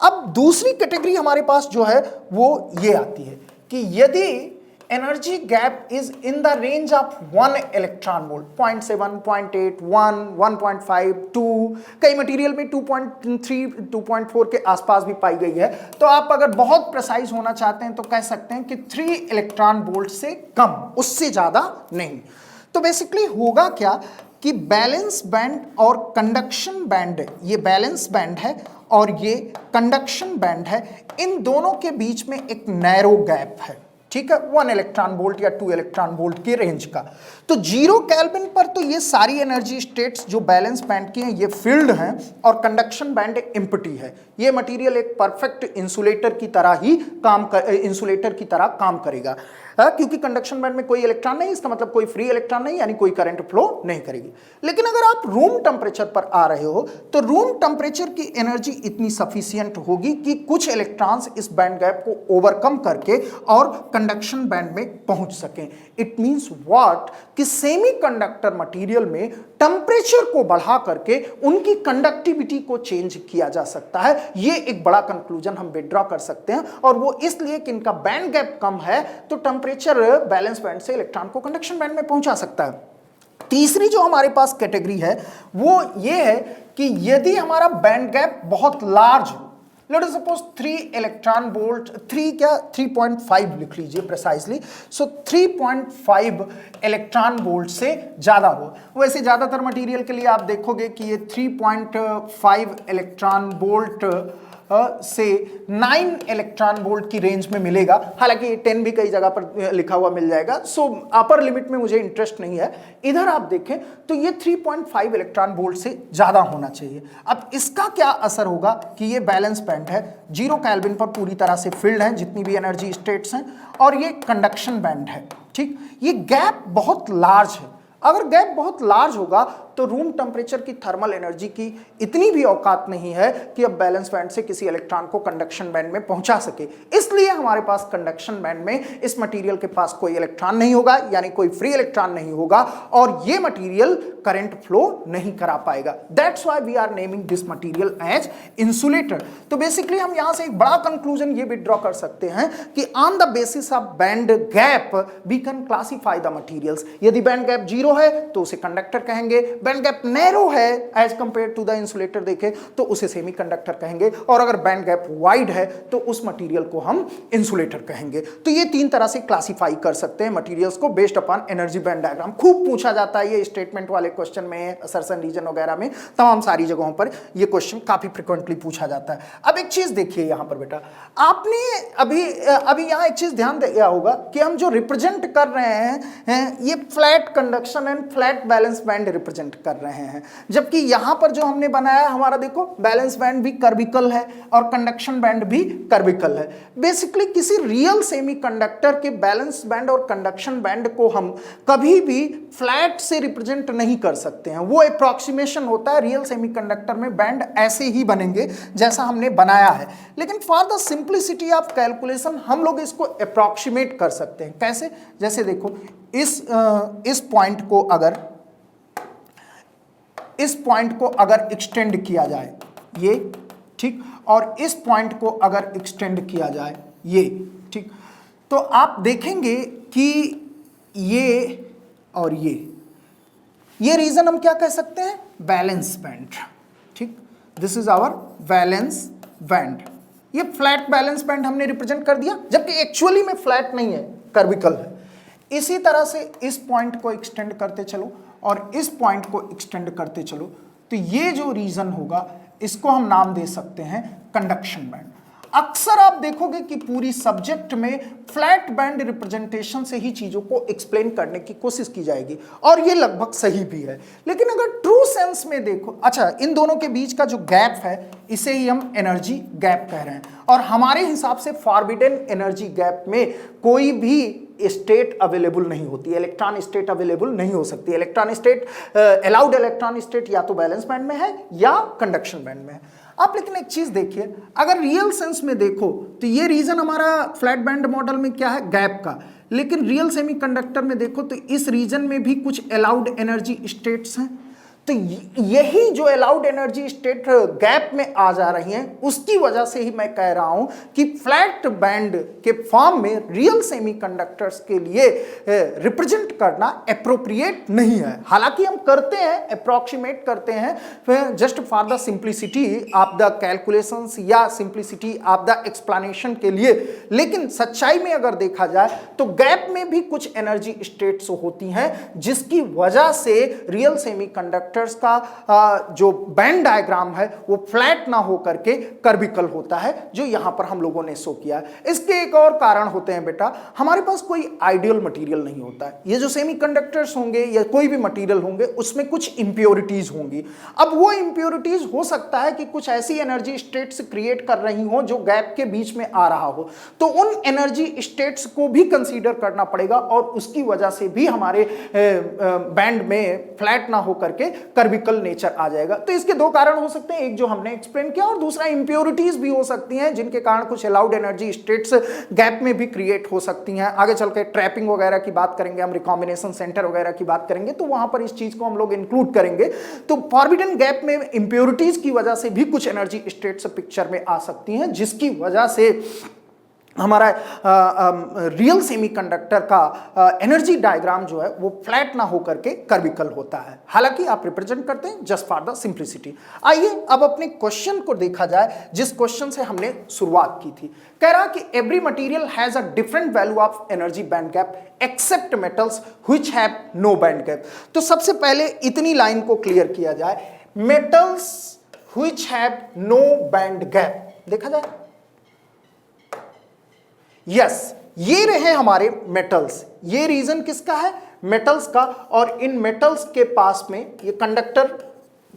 अब दूसरी कैटेगरी हमारे पास जो है वो ये आती है कि यदि energy gap is in the range of 1 electron volt, 0.7, 0.8, 1, 1.5, 2, कई मटेरियल में 2.3, 2.4 के आसपास भी पाई गई है। तो आप अगर बहुत प्रिसाइज होना चाहते हैं तो कह सकते हैं कि 3 इलेक्ट्रॉन वोल्ट से कम, उससे ज्यादा नहीं। तो बेसिकली होगा क्या कि बैलेंस बैंड और कंडक्शन बैंड, ये बैलेंस बैंड है और ये कंडक्शन बैंड है, इन दोनों के बीच में एक नैरो गैप है। ठीक है, 1 इलेक्ट्रॉन वोल्ट या 2 इलेक्ट्रॉन वोल्ट की रेंज का। तो 0 केल्विन पर तो ये सारी एनर्जी स्टेट्स जो बैलेंस बैंड की हैं ये फील्ड हैं और कंडक्शन बैंड एम्प्टी है। ये मटेरियल एक परफेक्ट इंसुलेटर की तरह काम करेगा। क्योंकि कंडक्शन बैंड में कोई इलेक्ट्रॉन नहीं, इसका मतलब कोई फ्री इलेक्ट्रॉन नहीं, यानी कोई करंट फ्लो नहीं करेगी। लेकिन अगर आप रूम टेम्परेचर पर आ रहे हो तो रूम टेम्परेचर की एनर्जी इतनी सफिशियंट होगी कि कुछ इलेक्ट्रॉन्स इस बैंड गैप को ओवरकम करके और कंडक्शन बैंड में पहुंच सकें। इट मींस व्हाट कि सेमीकंडक्टर मटेरियल में टेम्परेचर को बढ़ा करके उनकी कंडक्टिविटी को चेंज किया जा सकता है। ये एक बड़ा कंक्लूजन हम विड्रॉ कर सकते हैं, और वो इसलिए कि इनका बैंड गैप कम है तो टेम्परेचर बैलेंस बैंड से इलेक्ट्रॉन को कंडक्शन बैंड में पहुंचा सकता है। तीसरी जो हमारे पास कैटेगरी है वो ये है कि यदि हमारा बैंड गैप बहुत लार्ज हो, let us suppose 3 electron volt, 3.5 लिख लीजिए प्रिसाइजली, सो 3.5 इलेक्ट्रॉन वोल्ट से ज्यादा हो। वैसे ज्यादातर मटेरियल के लिए आप देखोगे कि ये 3.5 इलेक्ट्रॉन वोल्ट से 9 इलेक्ट्रॉन वोल्ट की रेंज में मिलेगा। हालांकि ये 10 भी कई जगह पर लिखा हुआ मिल जाएगा, सो अपर लिमिट में मुझे इंटरेस्ट नहीं है। इधर आप देखें तो ये 3.5 इलेक्ट्रॉन वोल्ट से ज्यादा होना चाहिए। अब इसका क्या असर होगा कि ये बैलेंस बैंड है, 0 केल्विन पर पूरी तरह से फिल्ड है जितनी भी एनर्जी स्टेट्स हैं, और ये कंडक्शन बैंड है। ठीक, ये गैप बहुत लार्ज है। अगर गैप बहुत लार्ज होगा तो रूम टेम्परेचर की थर्मल एनर्जी की इतनी भी औकात नहीं है कि अब बैलेंस बैंड से किसी इलेक्ट्रॉन को कंडक्शन बैंड में पहुंचा सके। इसलिए हमारे पास कंडक्शन बैंड में इस मटेरियल के पास कोई इलेक्ट्रॉन नहीं होगा, यानी कोई फ्री इलेक्ट्रॉन नहीं होगा, और ये मटेरियल करंट फ्लो नहीं करा पाएगा। That's why we are naming this material as insulator. तो बेसिकली हम यहां से एक बड़ा कंक्लूजन ये विड्रॉ कर सकते हैं कि on the basis of band gap we can classify the materials. यदि बैंड गैप 0 है तो उसे कंडक्टर कहेंगे, बैंड गैप नैरो है as compare to the insulator देखें तो उसे सेमीकंडक्टर कहेंगे, और अगर बैंड गैप वाइड है तो उस मटेरियल को हम इंसुलेटर कहेंगे। तो ये 3 तरह से क्लासिफाई कर सकते हैं मटेरियल्स को based upon energy band diagram. खूब पूछा जाता है ये स्टेटमेंट वाले क्वेश्चन में, असर्शन रीजन वगैरह में, तमाम सारी जगहों पर ये क्वेश्चन काफी फ्रिक्वेंटली पूछा जाता है। अब एक चीज देखिए यहां पर बेटा, आपने अभी यहां एक चीज ध्यान दिया होगा कि हम जो रिप्रेजेंट कर रहे हैं ये flat conduction and flat valence band represent कर रहे हैं, जबकि यहां पर जो हमने बनाया हमारा देखो बैलेंस बैंड भी कर्विकल है और कंडक्शन बैंड भी कर्विकल है। बेसिकली किसी रियल सेमीकंडक्टर के बैलेंस बैंड और कंडक्शन बैंड को हम कभी भी फ्लैट से रिप्रेजेंट नहीं कर सकते हैं, वो अप्रॉक्सीमेशन होता है। रियल सेमीकंडक्टर में बैंड ऐसे ही बनेंगे जैसा हमने बनाया है, लेकिन for the simplicity of calculation हम लोग इसको अप्रॉक्सीमेट कर सकते हैं। कैसे? जैसे देखो इस पॉइंट को अगर एक्सटेंड किया जाए ये, ठीक, और इस पॉइंट को अगर एक्सटेंड किया जाए ये, ठीक, तो आप देखेंगे कि ये और ये रीजन हम क्या कह सकते हैं? Valence band. ठीक, this is our valence band. ये फ्लैट बैलेंस बैंड हमने रिप्रेजेंट कर दिया, जबकि एक्चुअली में फ्लैट नहीं है, कर्विकल है। इसी तरह से इस पॉइंट को एक्सटेंड करते चलो और इस पॉइंट को एक्सटेंड करते चलो, तो ये जो रीजन होगा इसको हम नाम दे सकते हैं कंडक्शन बैंड। अक्सर आप देखोगे कि पूरी सब्जेक्ट में फ्लैट बैंड रिप्रेजेंटेशन से ही चीजों को एक्सप्लेन करने की कोशिश की जाएगी, और ये लगभग सही भी है। लेकिन अगर ट्रू सेंस में देखो, अच्छा, इन दोनों के बीच का जो गैप है इसे ही हम एनर्जी गैप कह रहे हैं, और हमारे हिसाब से फॉरबिडन एनर्जी गैप में कोई भी स्टेट अवेलेबल नहीं होती, इलेक्ट्रॉन स्टेट अवेलेबल नहीं हो सकती। Electron state, allowed electron state या तो बैलेंस बैंड में है या कंडक्शन बैंड में है। आप लेकिन एक चीज देखिए, अगर रियल सेंस में देखो तो ये रीजन हमारा फ्लैट बैंड मॉडल में क्या है? गैप का। लेकिन रियल सेमीकंडक्टर में देखो तो इस रीजन में भी कुछ अलाउड एनर्जी स्टेट्स हैं। तो यही जो अलाउड एनर्जी स्टेट गैप में आ जा रही हैं, उसकी वजह से ही मैं कह रहा हूं कि फ्लैट बैंड के फॉर्म में रियल सेमीकंडक्टर्स के लिए रिप्रेजेंट करना एप्रोप्रिएट नहीं है। हालांकि हम करते हैं, अप्रॉक्सीमेट करते हैं just for the simplicity of the calculations या सिंप्लिसिटी ऑफ द एक्सप्लेनेशन के लिए, लेकिन सच्चाई में अगर देखा जाए तो गैप में भी कुछ एनर्जी स्टेट्स होती हैं जिसकी वजह से रियल सेमीकंडक्टर का जो बैंड डायग्राम है वो फ्लैट ना हो करके कर्विकल होता है, जो यहां पर हम लोगों ने शो किया है। इसके एक और कारण होते हैं बेटा, हमारे पास कोई आइडियल मटेरियल नहीं होता है। ये जो सेमीकंडक्टर्स होंगे या कोई भी मटेरियल होंगे उसमें कुछ इंप्योरिटीज होंगी। अब वो इंप्योरिटीज हो सकता है कि कुछ ऐसी एनर्जी स्टेट्स क्रिएट कर रही हो जो गैप के बीच में आ रहा हो, तो उन एनर्जी स्टेट्स को भी कंसीडर करना करना पड़ेगा और उसकी वजह से भी हमारे बैंड में फ्लैट ना होकर के कर्विकल नेचर आ जाएगा। तो इसके दो कारण हो सकते हैं, एक जो हमने एक्सप्लेन किया और दूसरा इंप्योरिटीज भी हो सकती हैं जिनके कारण कुछ अलाउड एनर्जी स्टेट्स गैप में भी क्रिएट हो सकती हैं। आगे चल के ट्रैपिंग वगैरह की बात करेंगे, हम रिकॉम्बिनेशन सेंटर वगैरह की बात करेंगे तो वहां पर इस चीज को हम लोग इंक्लूड करेंगे। तो फॉरबिडन गैप में इंप्योरिटीज की वजह से भी कुछ एनर्जी स्टेट्स पिक्चर में आ सकती हैं जिसकी वजह से हमारा रियल सेमीकंडक्टर का एनर्जी डायग्राम जो है वो फ्लैट ना होकर के कर्विकल होता है। हालांकि आप रिप्रेजेंट करते हैं जस्ट फॉर द सिंप्लिसिटी। आइए अब अपने क्वेश्चन को देखा जाए जिस क्वेश्चन से हमने शुरुआत की थी। कह रहा कि every material has a different value of energy band gap except metals which have no band gap. तो सबसे पहले इतनी लाइन को क्लियर किया जाए, metals which have no band gap. देखा जाए, यस ये रहे हमारे मेटल्स। ये रीजन किसका है? मेटल्स का। और इन मेटल्स के पास में ये कंडक्टर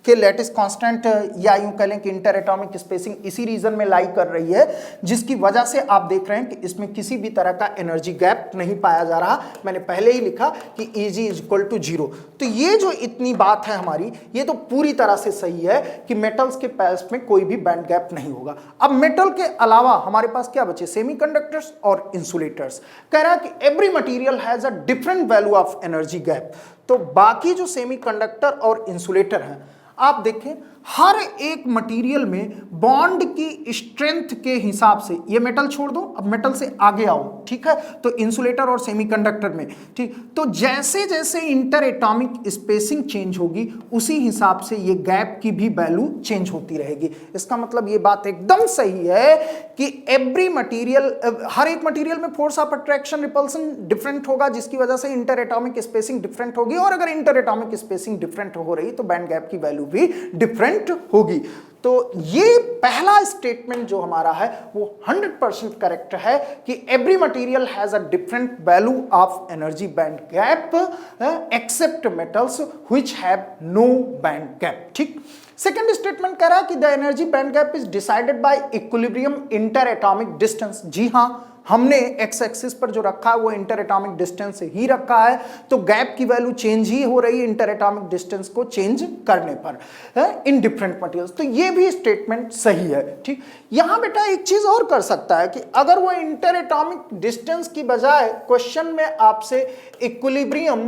के लैटिस कांस्टेंट या यूं कह लें कि इंटर एटॉमिक स्पेसिंग इसी रीजन में लाई कर रही है जिसकी वजह से आप देख रहे हैं कि इसमें किसी भी तरह का एनर्जी गैप नहीं पाया जा रहा। मैंने पहले ही लिखा कि Eg इज इक्वल टू 0। तो ये जो इतनी बात है हमारी, ये तो पूरी तरह से सही है कि मेटल्स के पास में कोई भी बैंड गैप नहीं होगा। अब मेटल के अलावा हमारे पास क्या बचे? सेमीकंडक्टर्स और इंसुलेटर्स। कह रहा है कि every material has a different value of energy gap. तो बाकी जो सेमीकंडक्टर और इंसुलेटर हैं, आप देखें हर एक मटेरियल में बॉन्ड की स्ट्रेंथ के हिसाब से, ये मेटल छोड़ दो, अब मेटल से आगे आओ, ठीक है? तो इंसुलेटर और सेमीकंडक्टर में, ठीक, तो जैसे जैसे इंटर एटॉमिक स्पेसिंग चेंज होगी उसी हिसाब से ये गैप की भी वैल्यू चेंज होती रहेगी। इसका मतलब ये बात एकदम सही है कि एवरी मटेरियल, हर एक मटेरियल में force of attraction repulsion different होगा जिसकी वजह से इंटर एटॉमिक स्पेसिंग डिफरेंट होगी। और अगर इंटर एटॉमिक स्पेसिंग डिफरेंट हो रही तो बैंड गैप की वैल्यू भी डिफरेंट होगी। तो ये पहला स्टेटमेंट जो हमारा है वो 100% करेक्ट है कि every material has a different value of energy band gap except metals which have no band gap. ठीक। सेकेंड स्टेटमेंट कह रहा है कि the energy band gap is decided by equilibrium inter atomic distance. जी हां, हमने एक्स एक्सिस पर जो रखा है वो इंटर एटॉमिक डिस्टेंस से ही रखा है, तो गैप की वैल्यू चेंज ही हो रही है इंटर एटॉमिक डिस्टेंस को चेंज करने पर इन डिफरेंट मटेरियल्स। तो ये भी स्टेटमेंट सही है। ठीक। यहां बेटा एक चीज और कर सकता है कि अगर वो इंटर एटॉमिक डिस्टेंस की बजाय क्वेश्चन में आपसे इक्विलिब्रियम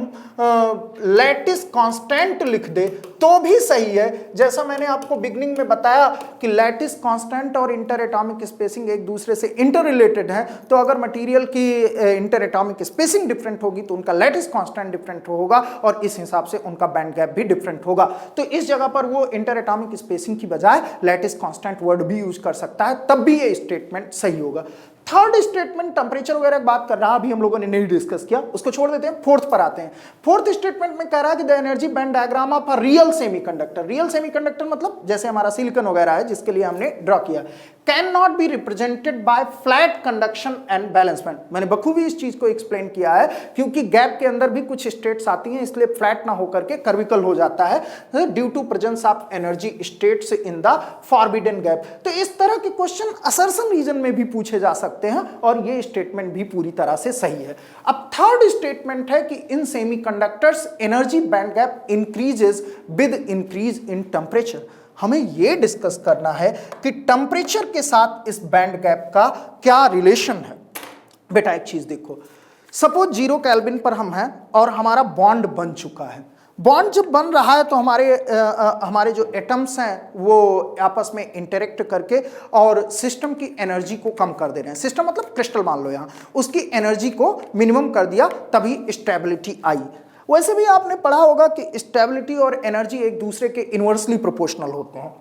लैटिस कांस्टेंट लिख दे तो भी सही है। जैसा मैंने आपको बिगनिंग में बताया कि लैटिस कांस्टेंट और इंटर एटॉमिक स्पेसिंग एक दूसरे से इंटर रिलेटेड है, तो अगर मटेरियल की इंटर एटॉमिक स्पेसिंग डिफरेंट होगी तो उनका लैटिस कांस्टेंट डिफरेंट होगा और इस हिसाब से उनका बैंड गैप भी डिफरेंट होगा। तो इस जगह पर वो इंटर एटॉमिक स्पेसिंग की बजाय लैटिस कांस्टेंट वर्ड भी यूज कर सकता है, तब भी ये स्टेटमेंट सही होगा। थर्ड स्टेटमेंट टेंपरेचर वगैरह बात कर रहा, अभी हम लोगों ने नहीं डिस्कस किया, उसको छोड़ देते हैं, फोर्थ पर आते हैं। फोर्थ स्टेटमेंट में कह रहा है कि the energy band diagram of a real semiconductor, real semiconductor मतलब जैसे हमारा सिलिकॉन वगैरह है जिसके लिए हमने ड्रॉ किया, can not be represented bye flat conduction and valence band. मैंने बखूबी इस चीज को एक्सप्लेन किया है क्योंकि गैप के अंदर भी कुछ स्टेट्स आती हैं, इसलिए फ्लैट ना होकर के कर्विकल हो जाता है due to presence of energy states in the forbidden gap. तो इस तरह के क्वेश्चन असर्शन रीजन में भी पूछे जा सकते हैं और ये स्टेटमेंट भी पूरी तरह से सही है। अब थर्ड स्टेटमेंट है कि in semiconductors energy band gap increases with increase in temperature. हमें यह डिस्कस करना है कि टेंपरेचर के साथ इस बैंड गैप का क्या रिलेशन है। बेटा एक चीज देखो, सपोज 0 केल्विन पर हम हैं और हमारा बॉन्ड बन चुका है। बॉन्ड जब बन रहा है तो हमारे जो एटम्स हैं वो आपस में इंटरेक्ट करके और सिस्टम की एनर्जी को कम कर दे रहे हैं। सिस्टम मतलब क्रिस्टल मान लो, यहाँ उसकी एनर्जी को मिनिमम कर दिया, तभी स्टेबिलिटी आई। वैसे भी आपने पढ़ा होगा कि स्टेबिलिटी और एनर्जी एक दूसरे के इनवर्सली प्रोपोर्शनल होते हैं।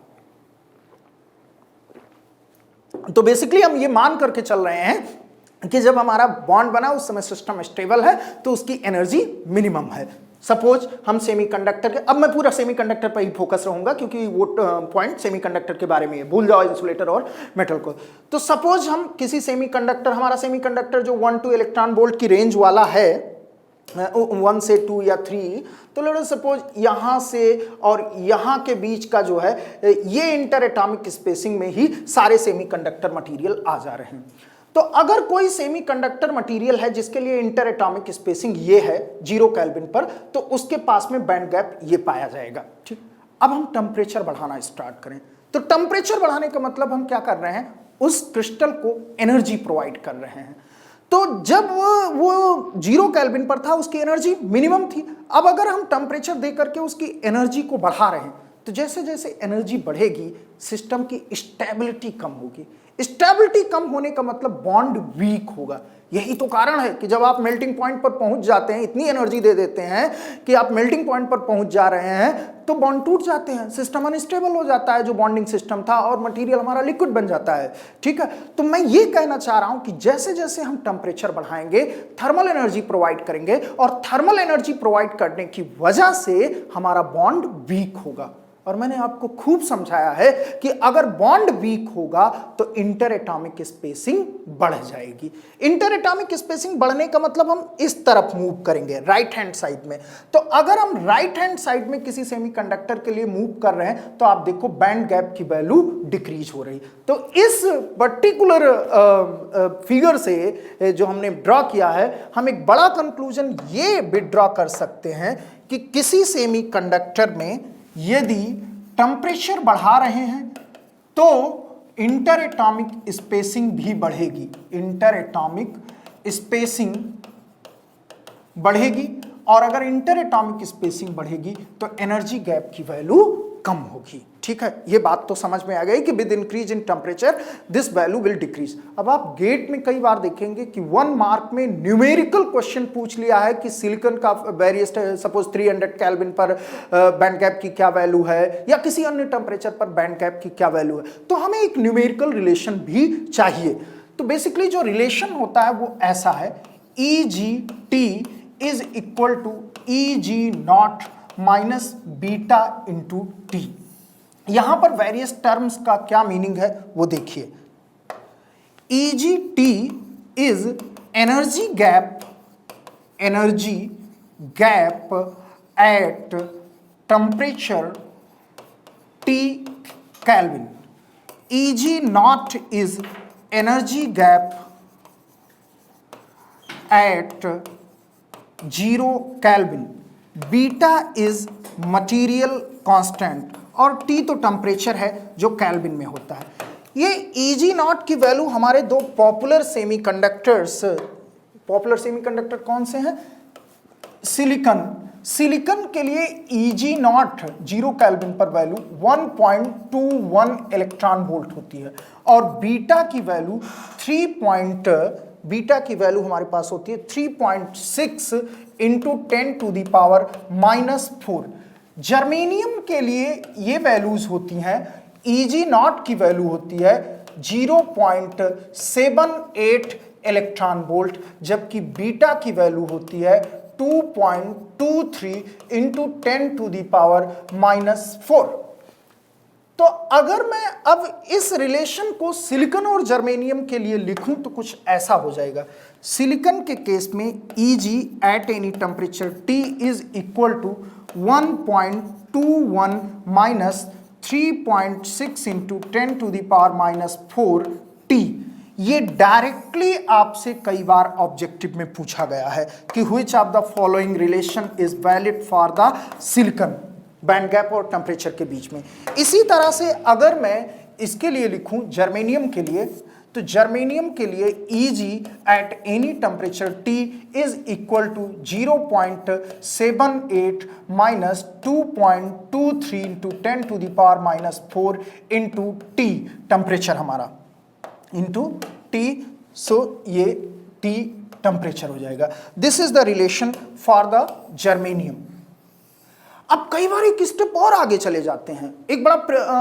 तो बेसिकली हम ये मान करके चल रहे हैं कि जब हमारा बॉन्ड बना उस समय सिस्टम स्टेबल है तो उसकी एनर्जी मिनिमम है। सपोज हम सेमीकंडक्टर के, अब मैं पूरा सेमीकंडक्टर पर ही फोकस रहूंगा क्योंकि वो पॉइंट सेमीकंडक्टर के बारे में है, भूल जाओ इंसुलेटर और मेटल को। तो सपोज हम किसी सेमीकंडक्टर, हमारा सेमीकंडक्टर जो 1-2 इलेक्ट्रॉन वोल्ट की रेंज वाला है, 1 से 2 या 3, तो लेट अस सपोज यहां से और यहां के बीच का जो है ये इंटर एटॉमिक स्पेसिंग में ही सारे सेमीकंडक्टर मटेरियल आ जा रहे हैं। तो अगर कोई सेमीकंडक्टर मटेरियल है जिसके लिए इंटर एटॉमिक स्पेसिंग ये है 0 केल्विन पर, तो उसके पास में बैंड गैप ये पाया जाएगा। ठीक, अब हम टेम्परेचर बढ़ाना स्टार्ट करें। तो टेम्परेचर बढ़ाने का मतलब हम क्या कर रहे हैं, उस क्रिस्टल को एनर्जी प्रोवाइड कर रहे हैं। तो जब वो 0 केल्विन पर था उसकी एनर्जी मिनिमम थी। अब अगर हम टेम्परेचर दे करके उसकी एनर्जी को बढ़ा रहे हैं, तो जैसे जैसे एनर्जी बढ़ेगी सिस्टम की स्टेबिलिटी कम होगी। स्टेबिलिटी कम होने का मतलब बॉन्ड वीक होगा। यही तो कारण है कि जब आप मेल्टिंग पॉइंट पर पहुंच जाते हैं, इतनी एनर्जी दे देते हैं कि आप मेल्टिंग पॉइंट पर पहुंच जा रहे हैं, तो बॉन्ड टूट जाते हैं, सिस्टम अनस्टेबल हो जाता है जो बॉन्डिंग सिस्टम था, और मटेरियल हमारा लिक्विड बन जाता है। ठीक है, तो मैं ये कहना चाह रहा हूं कि जैसे जैसे हम टेम्परेचर बढ़ाएंगे, थर्मल एनर्जी प्रोवाइड करेंगे, और थर्मल एनर्जी प्रोवाइड करने की वजह से हमारा बॉन्ड वीक होगा। और मैंने आपको खूब समझाया है कि अगर बॉन्ड वीक होगा तो इंटर एटॉमिक स्पेसिंग बढ़ जाएगी। इंटर एटॉमिक स्पेसिंग बढ़ने का मतलब हम इस तरफ मूव करेंगे, राइट हैंड साइड में। तो अगर हम राइट हैंड साइड में किसी सेमीकंडक्टर के लिए मूव कर रहे हैं, तो आप देखो बैंड गैप की वैल्यू डिक्रीज हो रही। तो इस पर्टिकुलर फिगर से जो हमने ड्रॉ किया है, हम एक बड़ा कंक्लूजन ये विड्रॉ कर सकते हैं कि किसी सेमीकंडक्टर में यदि टेम्परेचर बढ़ा रहे हैं तो इंटर एटॉमिक स्पेसिंग भी बढ़ेगी। इंटर एटॉमिक स्पेसिंग बढ़ेगी, और अगर इंटर एटॉमिक स्पेसिंग बढ़ेगी तो एनर्जी गैप की वैल्यू कम होगी। ठीक है, ये बात तो समझ में आ गई कि with increase in temperature this value will decrease. अब आप गेट में कई बार देखेंगे कि 1 मार्क में न्यूमेरिकल क्वेश्चन पूछ लिया है कि सिलिकॉन का वेरियस सपोज 300 केल्विन पर बैंड गैप की क्या वैल्यू है, या किसी अन्य टेम्परेचर पर बैंड गैप की क्या वैल्यू है, तो हमें एक न्यूमेरिकल रिलेशन भी चाहिए। तो बेसिकली जो रिलेशन होता है वो ऐसा है, EGT is equal to EG0 minus beta into T. यहां पर वेरियस टर्म्स का क्या मीनिंग है वो देखिए। EGT is energy gap at temperature T kelvin. EG0 is energy gap at 0 kelvin. Beta is material constant, और T तो temperature है जो केल्विन में होता है। ये EG0 की वैल्यू हमारे दो पॉपुलर सेमीकंडक्टर कौन से हैं? सिलिकॉन के लिए EG0 0 केल्विन पर वैल्यू 1.21 इलेक्ट्रॉन वोल्ट होती है, और बीटा की वैल्यू हमारे पास होती है 3.6 इंटू 10⁻⁻⁴। जर्मेनियम के लिए ये वैल्यूज होती हैं, EG0 की वैल्यू होती है 0.78 इलेक्ट्रॉन वोल्ट, जबकि बीटा की वैल्यू होती है 2.23 इंटू 10⁻⁻⁴। तो अगर मैं अब इस रिलेशन को सिलिकॉन और जर्मेनियम के लिए लिखूं तो कुछ ऐसा हो जाएगा। सिलिकॉन के केस में Eg at any temperature T is equal to 1.21 minus 3.6 into 10⁻⁻⁴ T। ये डायरेक्टली आपसे कई बार ऑब्जेक्टिव में पूछा गया है कि which of the following relation is valid for the silicon, band gap और टेम्परेचर के बीच में। इसी तरह से अगर मैं इसके लिए लिखूं जर्मेनियम के लिए, तो जर्मेनियम के लिए Eg at any temperature T is equal to 0.78 minus 2.23 into 10⁻⁻⁴ into T, temperature हमारा इंटू T, सो ये T टेम्परेचर हो जाएगा। This is the relation for the germanium. अब कई बार एक स्टेप और आगे चले जाते हैं। एक बड़ा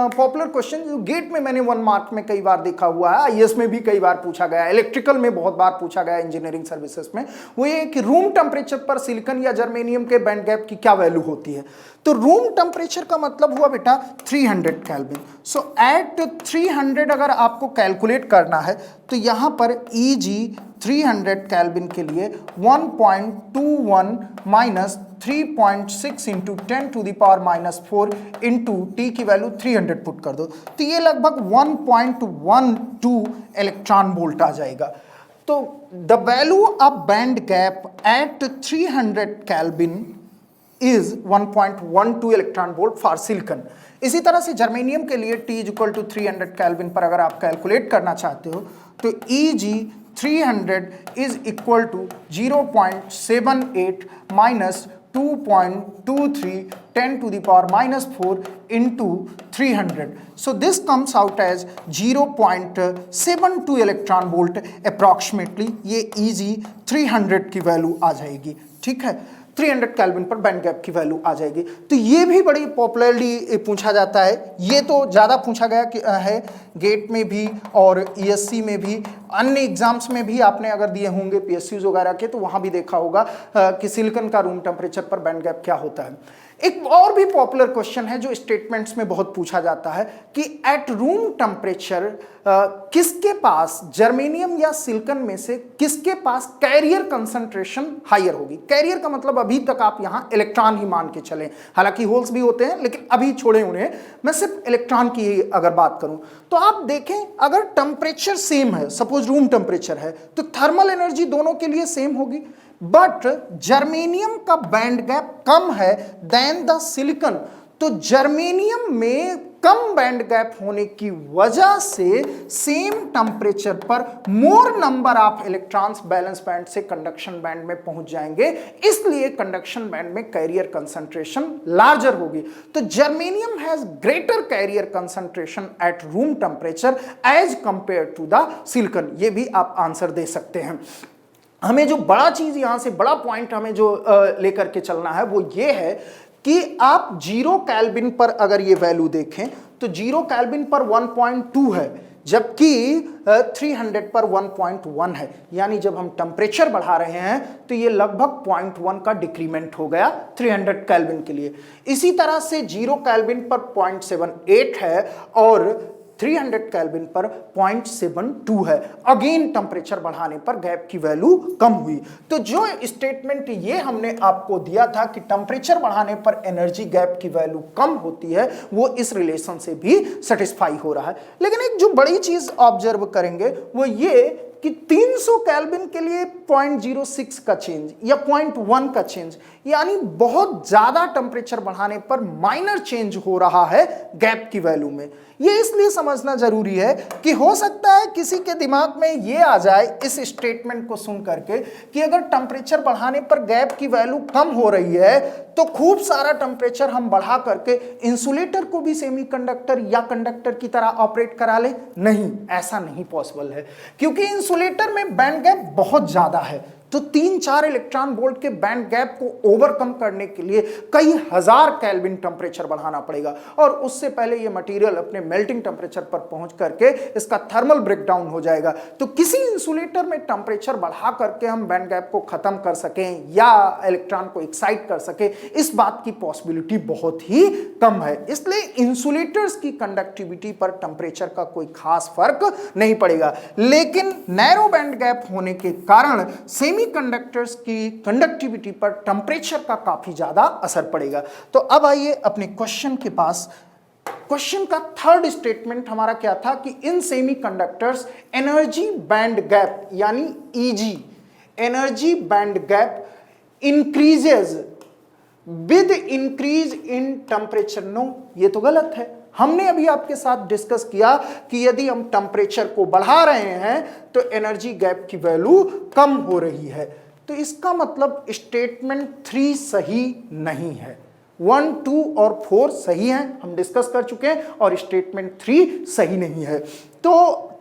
पॉपुलर क्वेश्चन जो गेट में मैंने 1 मार्क में कई बार देखा हुआ है, IAS में भी कई बार पूछा गया, इलेक्ट्रिकल में बहुत बार पूछा गया, इंजीनियरिंग सर्विसेज में, वो ये कि रूम टेम्परेचर पर सिलिकॉन या जर्मेनियम के बैंड गैप की क्या वैल्यू होती है। तो रूम टेम्परेचर का मतलब हुआ बेटा 300 केल्विन। सो एट 300 अगर आपको कैलकुलेट करना है तो यहां पर Eg 300 केल्विन के लिए 1.21 माइनस 3.6 इंटू 10⁻⁻4 इंटू टी की वैल्यू 300 पुट कर दो, तो ये लगभग 1.12 इलेक्ट्रॉन वोल्ट आ जाएगा। तो the value of band gap at 300 kelvin is 1.12 electron volt for silicon. इसी तरह से जर्मेनियम के लिए T is equal to 300 kelvin पर अगर आप कैलकुलेट करना चाहते हो तो Eg 300 is equal to 0.78 minus 2.23 10⁻⁴ into 300. So this comes out as 0.72 electron volt approximately. ये Eg 300 की वैल्यू आ जाएगी, ठीक है, 300 केल्विन पर बैंड गैप की वैल्यू आ जाएगी। तो ये भी बड़ी पॉपुलरली पूछा जाता है, ये तो ज़्यादा पूछा गया है गेट में भी और ESC में भी, अन्य एग्जाम्स में भी आपने अगर दिए होंगे PSUs वगैरह के तो वहाँ भी देखा होगा कि सिलिकॉन का रूम टेम्परेचर पर बैंड गैप क्या होता है। एक और भी पॉपुलर क्वेश्चन है जो स्टेटमेंट्स में बहुत पूछा जाता है कि एट रूम टेम्परेचर किसके पास, जर्मेनियम या सिलिकॉन में से किसके पास कैरियर कंसंट्रेशन हायर होगी। कैरियर का मतलब अभी तक आप यहाँ इलेक्ट्रॉन ही मान के चलें, हालांकि होल्स भी होते हैं लेकिन अभी छोड़े उन्हें, मैं सिर्फ इलेक्ट्रॉन की ही अगर बात करूं तो आप देखें अगर टेम्परेचर सेम है, सपोज रूम टेम्परेचर है, तो थर्मल एनर्जी दोनों के लिए सेम होगी। बट जर्मेनियम का बैंड गैप कम है देन द सिलिकॉन, तो जर्मेनियम में कम बैंड गैप होने की वजह से सेम टेम्परेचर पर more number of electrons valence band से कंडक्शन बैंड में पहुंच जाएंगे, इसलिए कंडक्शन बैंड में कैरियर कंसंट्रेशन लार्जर होगी। तो germanium has greater carrier concentration at room temperature as compare to the silicon. ये भी आप आंसर दे सकते हैं। हमें जो बड़ा चीज यहां से, बड़ा पॉइंट हमें जो लेकर के चलना है वो ये है कि आप 0 केल्विन पर अगर ये वैल्यू देखें तो 0 केल्विन पर 1.2 है, जबकि 300 पर 1.1 है, यानी जब हम टेम्परेचर बढ़ा रहे हैं तो ये लगभग 0.1 का डिक्रीमेंट हो गया 300 केल्विन के लिए। इसी तरह से 0 केल्विन पर 0.78 है और 300 केल्विन पर 0.72 है। अगेन टेम्परेचर बढ़ाने पर गैप की वैल्यू कम हुई। तो जो स्टेटमेंट ये हमने आपको दिया था कि टेम्परेचर बढ़ाने पर एनर्जी गैप की वैल्यू कम होती है, वो इस रिलेशन से भी सेटिस्फाई हो रहा है। लेकिन एक जो बड़ी चीज ऑब्जर्व करेंगे वो ये कि 300 केल्विन के लिए 0.06 का चेंज या 0.1 का चेंज, यानी बहुत ज्यादा टेम्परेचर बढ़ाने पर माइनर चेंज हो रहा है गैप की वैल्यू में। ये इसलिए समझना जरूरी है कि हो सकता है किसी के दिमाग में ये आ जाए इस स्टेटमेंट को सुन करके कि अगर टेम्परेचर बढ़ाने पर गैप की वैल्यू कम हो रही है तो खूब सारा टेम्परेचर हम बढ़ा करके इंसुलेटर को भी सेमीकंडक्टर या कंडक्टर की तरह ऑपरेट करा ले। नहीं, ऐसा नहीं पॉसिबल है, क्योंकि इंसुलेटर में बैंड गैप बहुत ज्यादा है। तो 3-4 इलेक्ट्रॉन वोल्ट के बैंड गैप को ओवरकम करने के लिए कई हजार केल्विन टेम्परेचर बढ़ाना पड़ेगा, और उससे पहले ये मटेरियल अपने मेल्टिंग टेम्परेचर पर पहुंच करके इसका थर्मल ब्रेकडाउन हो जाएगा। तो किसी इंसुलेटर में टेम्परेचर बढ़ा करके हम बैंड गैप को खत्म कर सकें या इलेक्ट्रॉन को एक्साइट कर सके, इस बात की पॉसिबिलिटी बहुत ही कम है। इसलिए इंसुलेटर्स की कंडक्टिविटी पर टेम्परेचर का कोई खास फर्क नहीं पड़ेगा, लेकिन नैरो बैंड गैप होने के कारण सेमीकंडक्टर्स की कंडक्टिविटी पर टेम्परेचर का काफी ज्यादा असर पड़ेगा। तो अब आइए अपने क्वेश्चन के पास। क्वेश्चन का थर्ड स्टेटमेंट हमारा क्या था कि in semiconductors energy band gap यानी Eg, energy band gap increases with increase in temperature. No, ये तो गलत है। हमने अभी आपके साथ डिस्कस किया कि यदि हम टेम्परेचर को बढ़ा रहे हैं तो एनर्जी गैप की वैल्यू कम हो रही है। तो इसका मतलब स्टेटमेंट 3 सही नहीं है। 1, 2 और 4 सही हैं, हम डिस्कस कर चुके हैं, और स्टेटमेंट 3 सही नहीं है। तो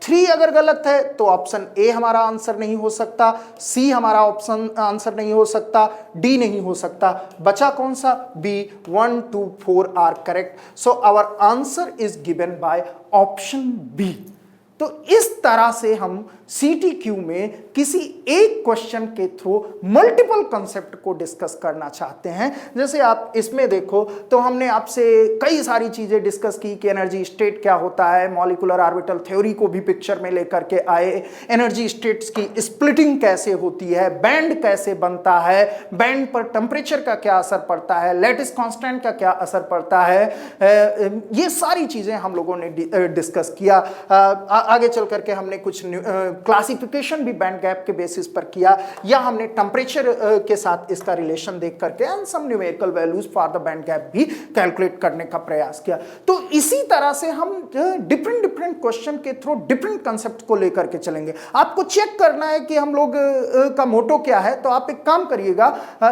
3 अगर गलत है तो ऑप्शन ए हमारा आंसर नहीं हो सकता, सी हमारा ऑप्शन आंसर नहीं हो सकता, डी नहीं हो सकता, बचा कौन सा? B. 1, 2, 4 are correct. So our answer is given by option B. तो इस तरह से हम CTQ में किसी एक क्वेश्चन के थ्रू मल्टीपल कंसेप्ट को डिस्कस करना चाहते हैं। जैसे आप इसमें देखो तो हमने आपसे कई सारी चीजें डिस्कस की कि एनर्जी स्टेट क्या होता है, मॉलिक्यूलर ऑर्बिटल थ्योरी को भी पिक्चर में लेकर के आए, एनर्जी स्टेट्स की स्प्लिटिंग कैसे होती है, बैंड कैसे बनता है, बैंड पर टेम्परेचर का क्या असर पड़ता है, लैटिस कांस्टेंट का क्या असर पड़ता है, ये सारी चीजें हम लोगों ने डिस्कस किया। आगे चल करके हमने कुछ क्लासिफिकेशन भी बैंड गैप के बेसिस पर किया, या हमने टेम्परेचर के साथ इसका रिलेशन देख करके and some numerical values for the band gap भी कैलकुलेट करने का प्रयास किया। तो इसी तरह से हम डिफरेंट डिफरेंट क्वेश्चन के थ्रू डिफरेंट कंसेप्ट को लेकर के चलेंगे। आपको चेक करना है कि हम लोग का मोटो क्या है, तो आप एक काम करिएगा,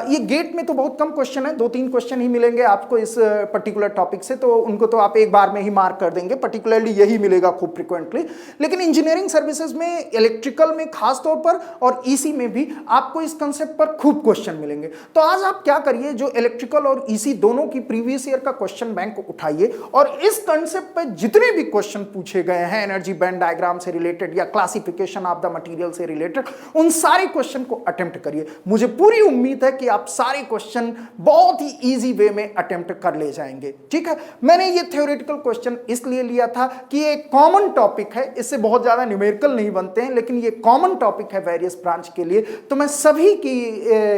ये गेट में तो बहुत कम क्वेश्चन है, 2-3 क्वेश्चन ही मिलेंगे आपको इस पर्टिकुलर टॉपिक से, तो उनको तो आप एक बार में ही मार्क कर देंगे, पर्टिकुलरली यही मिलेगा खूब फ्रिक्वेंटली। लेकिन इंजीनियरिंग सर्विसेज में, इलेक्ट्रिकल में खास तौर पर और ईसी में भी आपको इस कंसेप्ट पर खूब क्वेश्चन मिलेंगे। तो आज आप क्या करिए, जो इलेक्ट्रिकल और ईसी दोनों की प्रीवियस ईयर का क्वेश्चन बैंक उठाइए और इस कंसेप्ट पे जितने भी क्वेश्चन पूछे गए हैं एनर्जी बैंड डायग्राम से रिलेटेड या क्लासिफिकेशन ऑफ द मटेरियल से रिलेटेड, उन सारे क्वेश्चन को अटेम्प्ट करिए। मुझे पूरी उम्मीद है कि आप सारे क्वेश्चन बहुत ही इजी वे में अटेम्प्ट कर ले जाएंगे। ठीक है, मैंने ये थ्योरेटिकल क्वेश्चन इसलिए लिया था कि ये कॉमन टॉपिक है, इससे बहुत ज्यादा न्यूमेरिकल नहीं बनते हैं, लेकिन ये कॉमन टॉपिक है वेरियस ब्रांच के लिए, तो मैं सभी की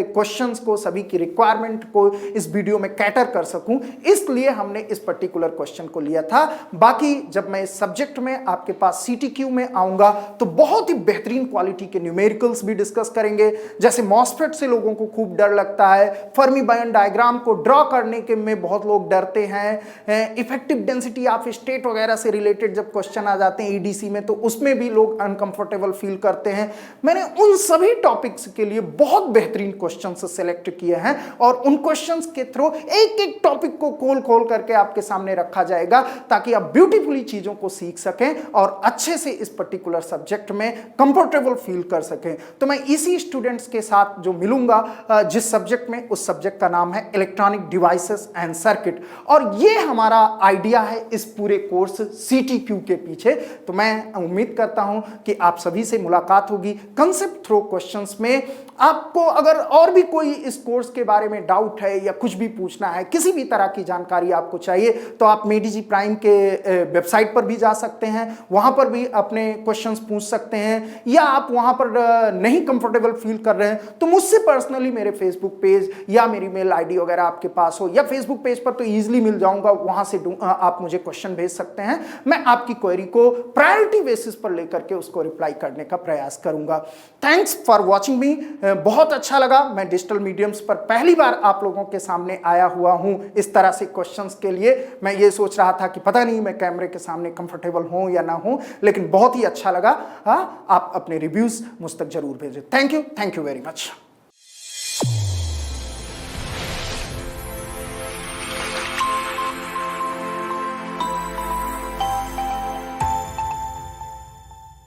क्वेश्चंस को, सभी की रिक्वायरमेंट को इस वीडियो में कैटर कर सकूं, इसलिए हमने इस पर्टिकुलर क्वेश्चन को लिया था। बाकी जब मैं इस सब्जेक्ट में आपके पास CTQ में आऊंगा तो बहुत ही बेहतरीन क्वालिटी के न्यूमेरिकल्स भी डिस्कस करेंगे। जैसे मॉसफेट से लोगों को खूब डर लगता है, फर्मी बायन डायग्राम को ड्रॉ करने के में बहुत लोग डरते हैं, इफेक्टिव डेंसिटी ऑफ स्टेट वगैरह से रिलेटेड जब क्वेश्चन आ जाते हैं EDC में तो उसमें भी लोग अनकंफर्टेबल फील करते हैं। मैंने उन सभी टॉपिक्स के लिए बहुत बेहतरीन क्वेश्चंस सेलेक्ट किए हैं और उन क्वेश्चंस के थ्रू एक एक टॉपिक को खोल खोल करके आपके सामने रखा जाएगा ताकि आप ब्यूटीफुली चीजों को सीख सकें और अच्छे से इस पर्टिकुलर सब्जेक्ट में कंफर्टेबल फील कर सकें। तो मैं इसी स्टूडेंट्स के साथ जो मिलूंगा जिस सब्जेक्ट में, उस सब्जेक्ट का नाम है इलेक्ट्रॉनिक डिवाइसेस एंड सर्किट, और ये हमारा आइडिया है इस पूरे कोर्स CTQ के पीछे। तो मैं उम्मीद करता हूं कि आप सभी से मुलाकात होगी कंसेप्ट थ्रो क्वेश्चंस में। आपको अगर और भी कोई इस कोर्स के बारे में डाउट है या कुछ भी पूछना है, किसी भी तरह की जानकारी आपको चाहिए, तो आप मेडीजी प्राइम के वेबसाइट पर भी जा सकते हैं, वहां पर भी अपने क्वेश्चंस पूछ सकते हैं, या आप वहां पर नहीं कंफर्टेबल फील कर रहे हैं तो मुझसे पर्सनली मेरे फेसबुक पेज या मेरी मेल आईडी वगैरह आपके पास हो, या फेसबुक पेज पर तो ईजिली मिल जाऊंगा, वहां से आप मुझे क्वेश्चन भेज सकते हैं। मैं आपकी क्वेरी को प्रायोरिटी बेसिस पर लेकर के उसको रिप्लाई करने का प्रयास करूंगा। थैंक्स फॉर वॉचिंग मी, बहुत अच्छा लगा। मैं डिजिटल मीडियम्स पर पहली बार आप लोगों के सामने आया हुआ हूं इस तरह से क्वेश्चंस के लिए। मैं ये सोच रहा था कि पता नहीं मैं कैमरे के सामने कंफर्टेबल हूं या ना हूं, लेकिन बहुत ही अच्छा लगा। आप अपने रिव्यूज मुझ तक जरूर भेजें। Thank you very much.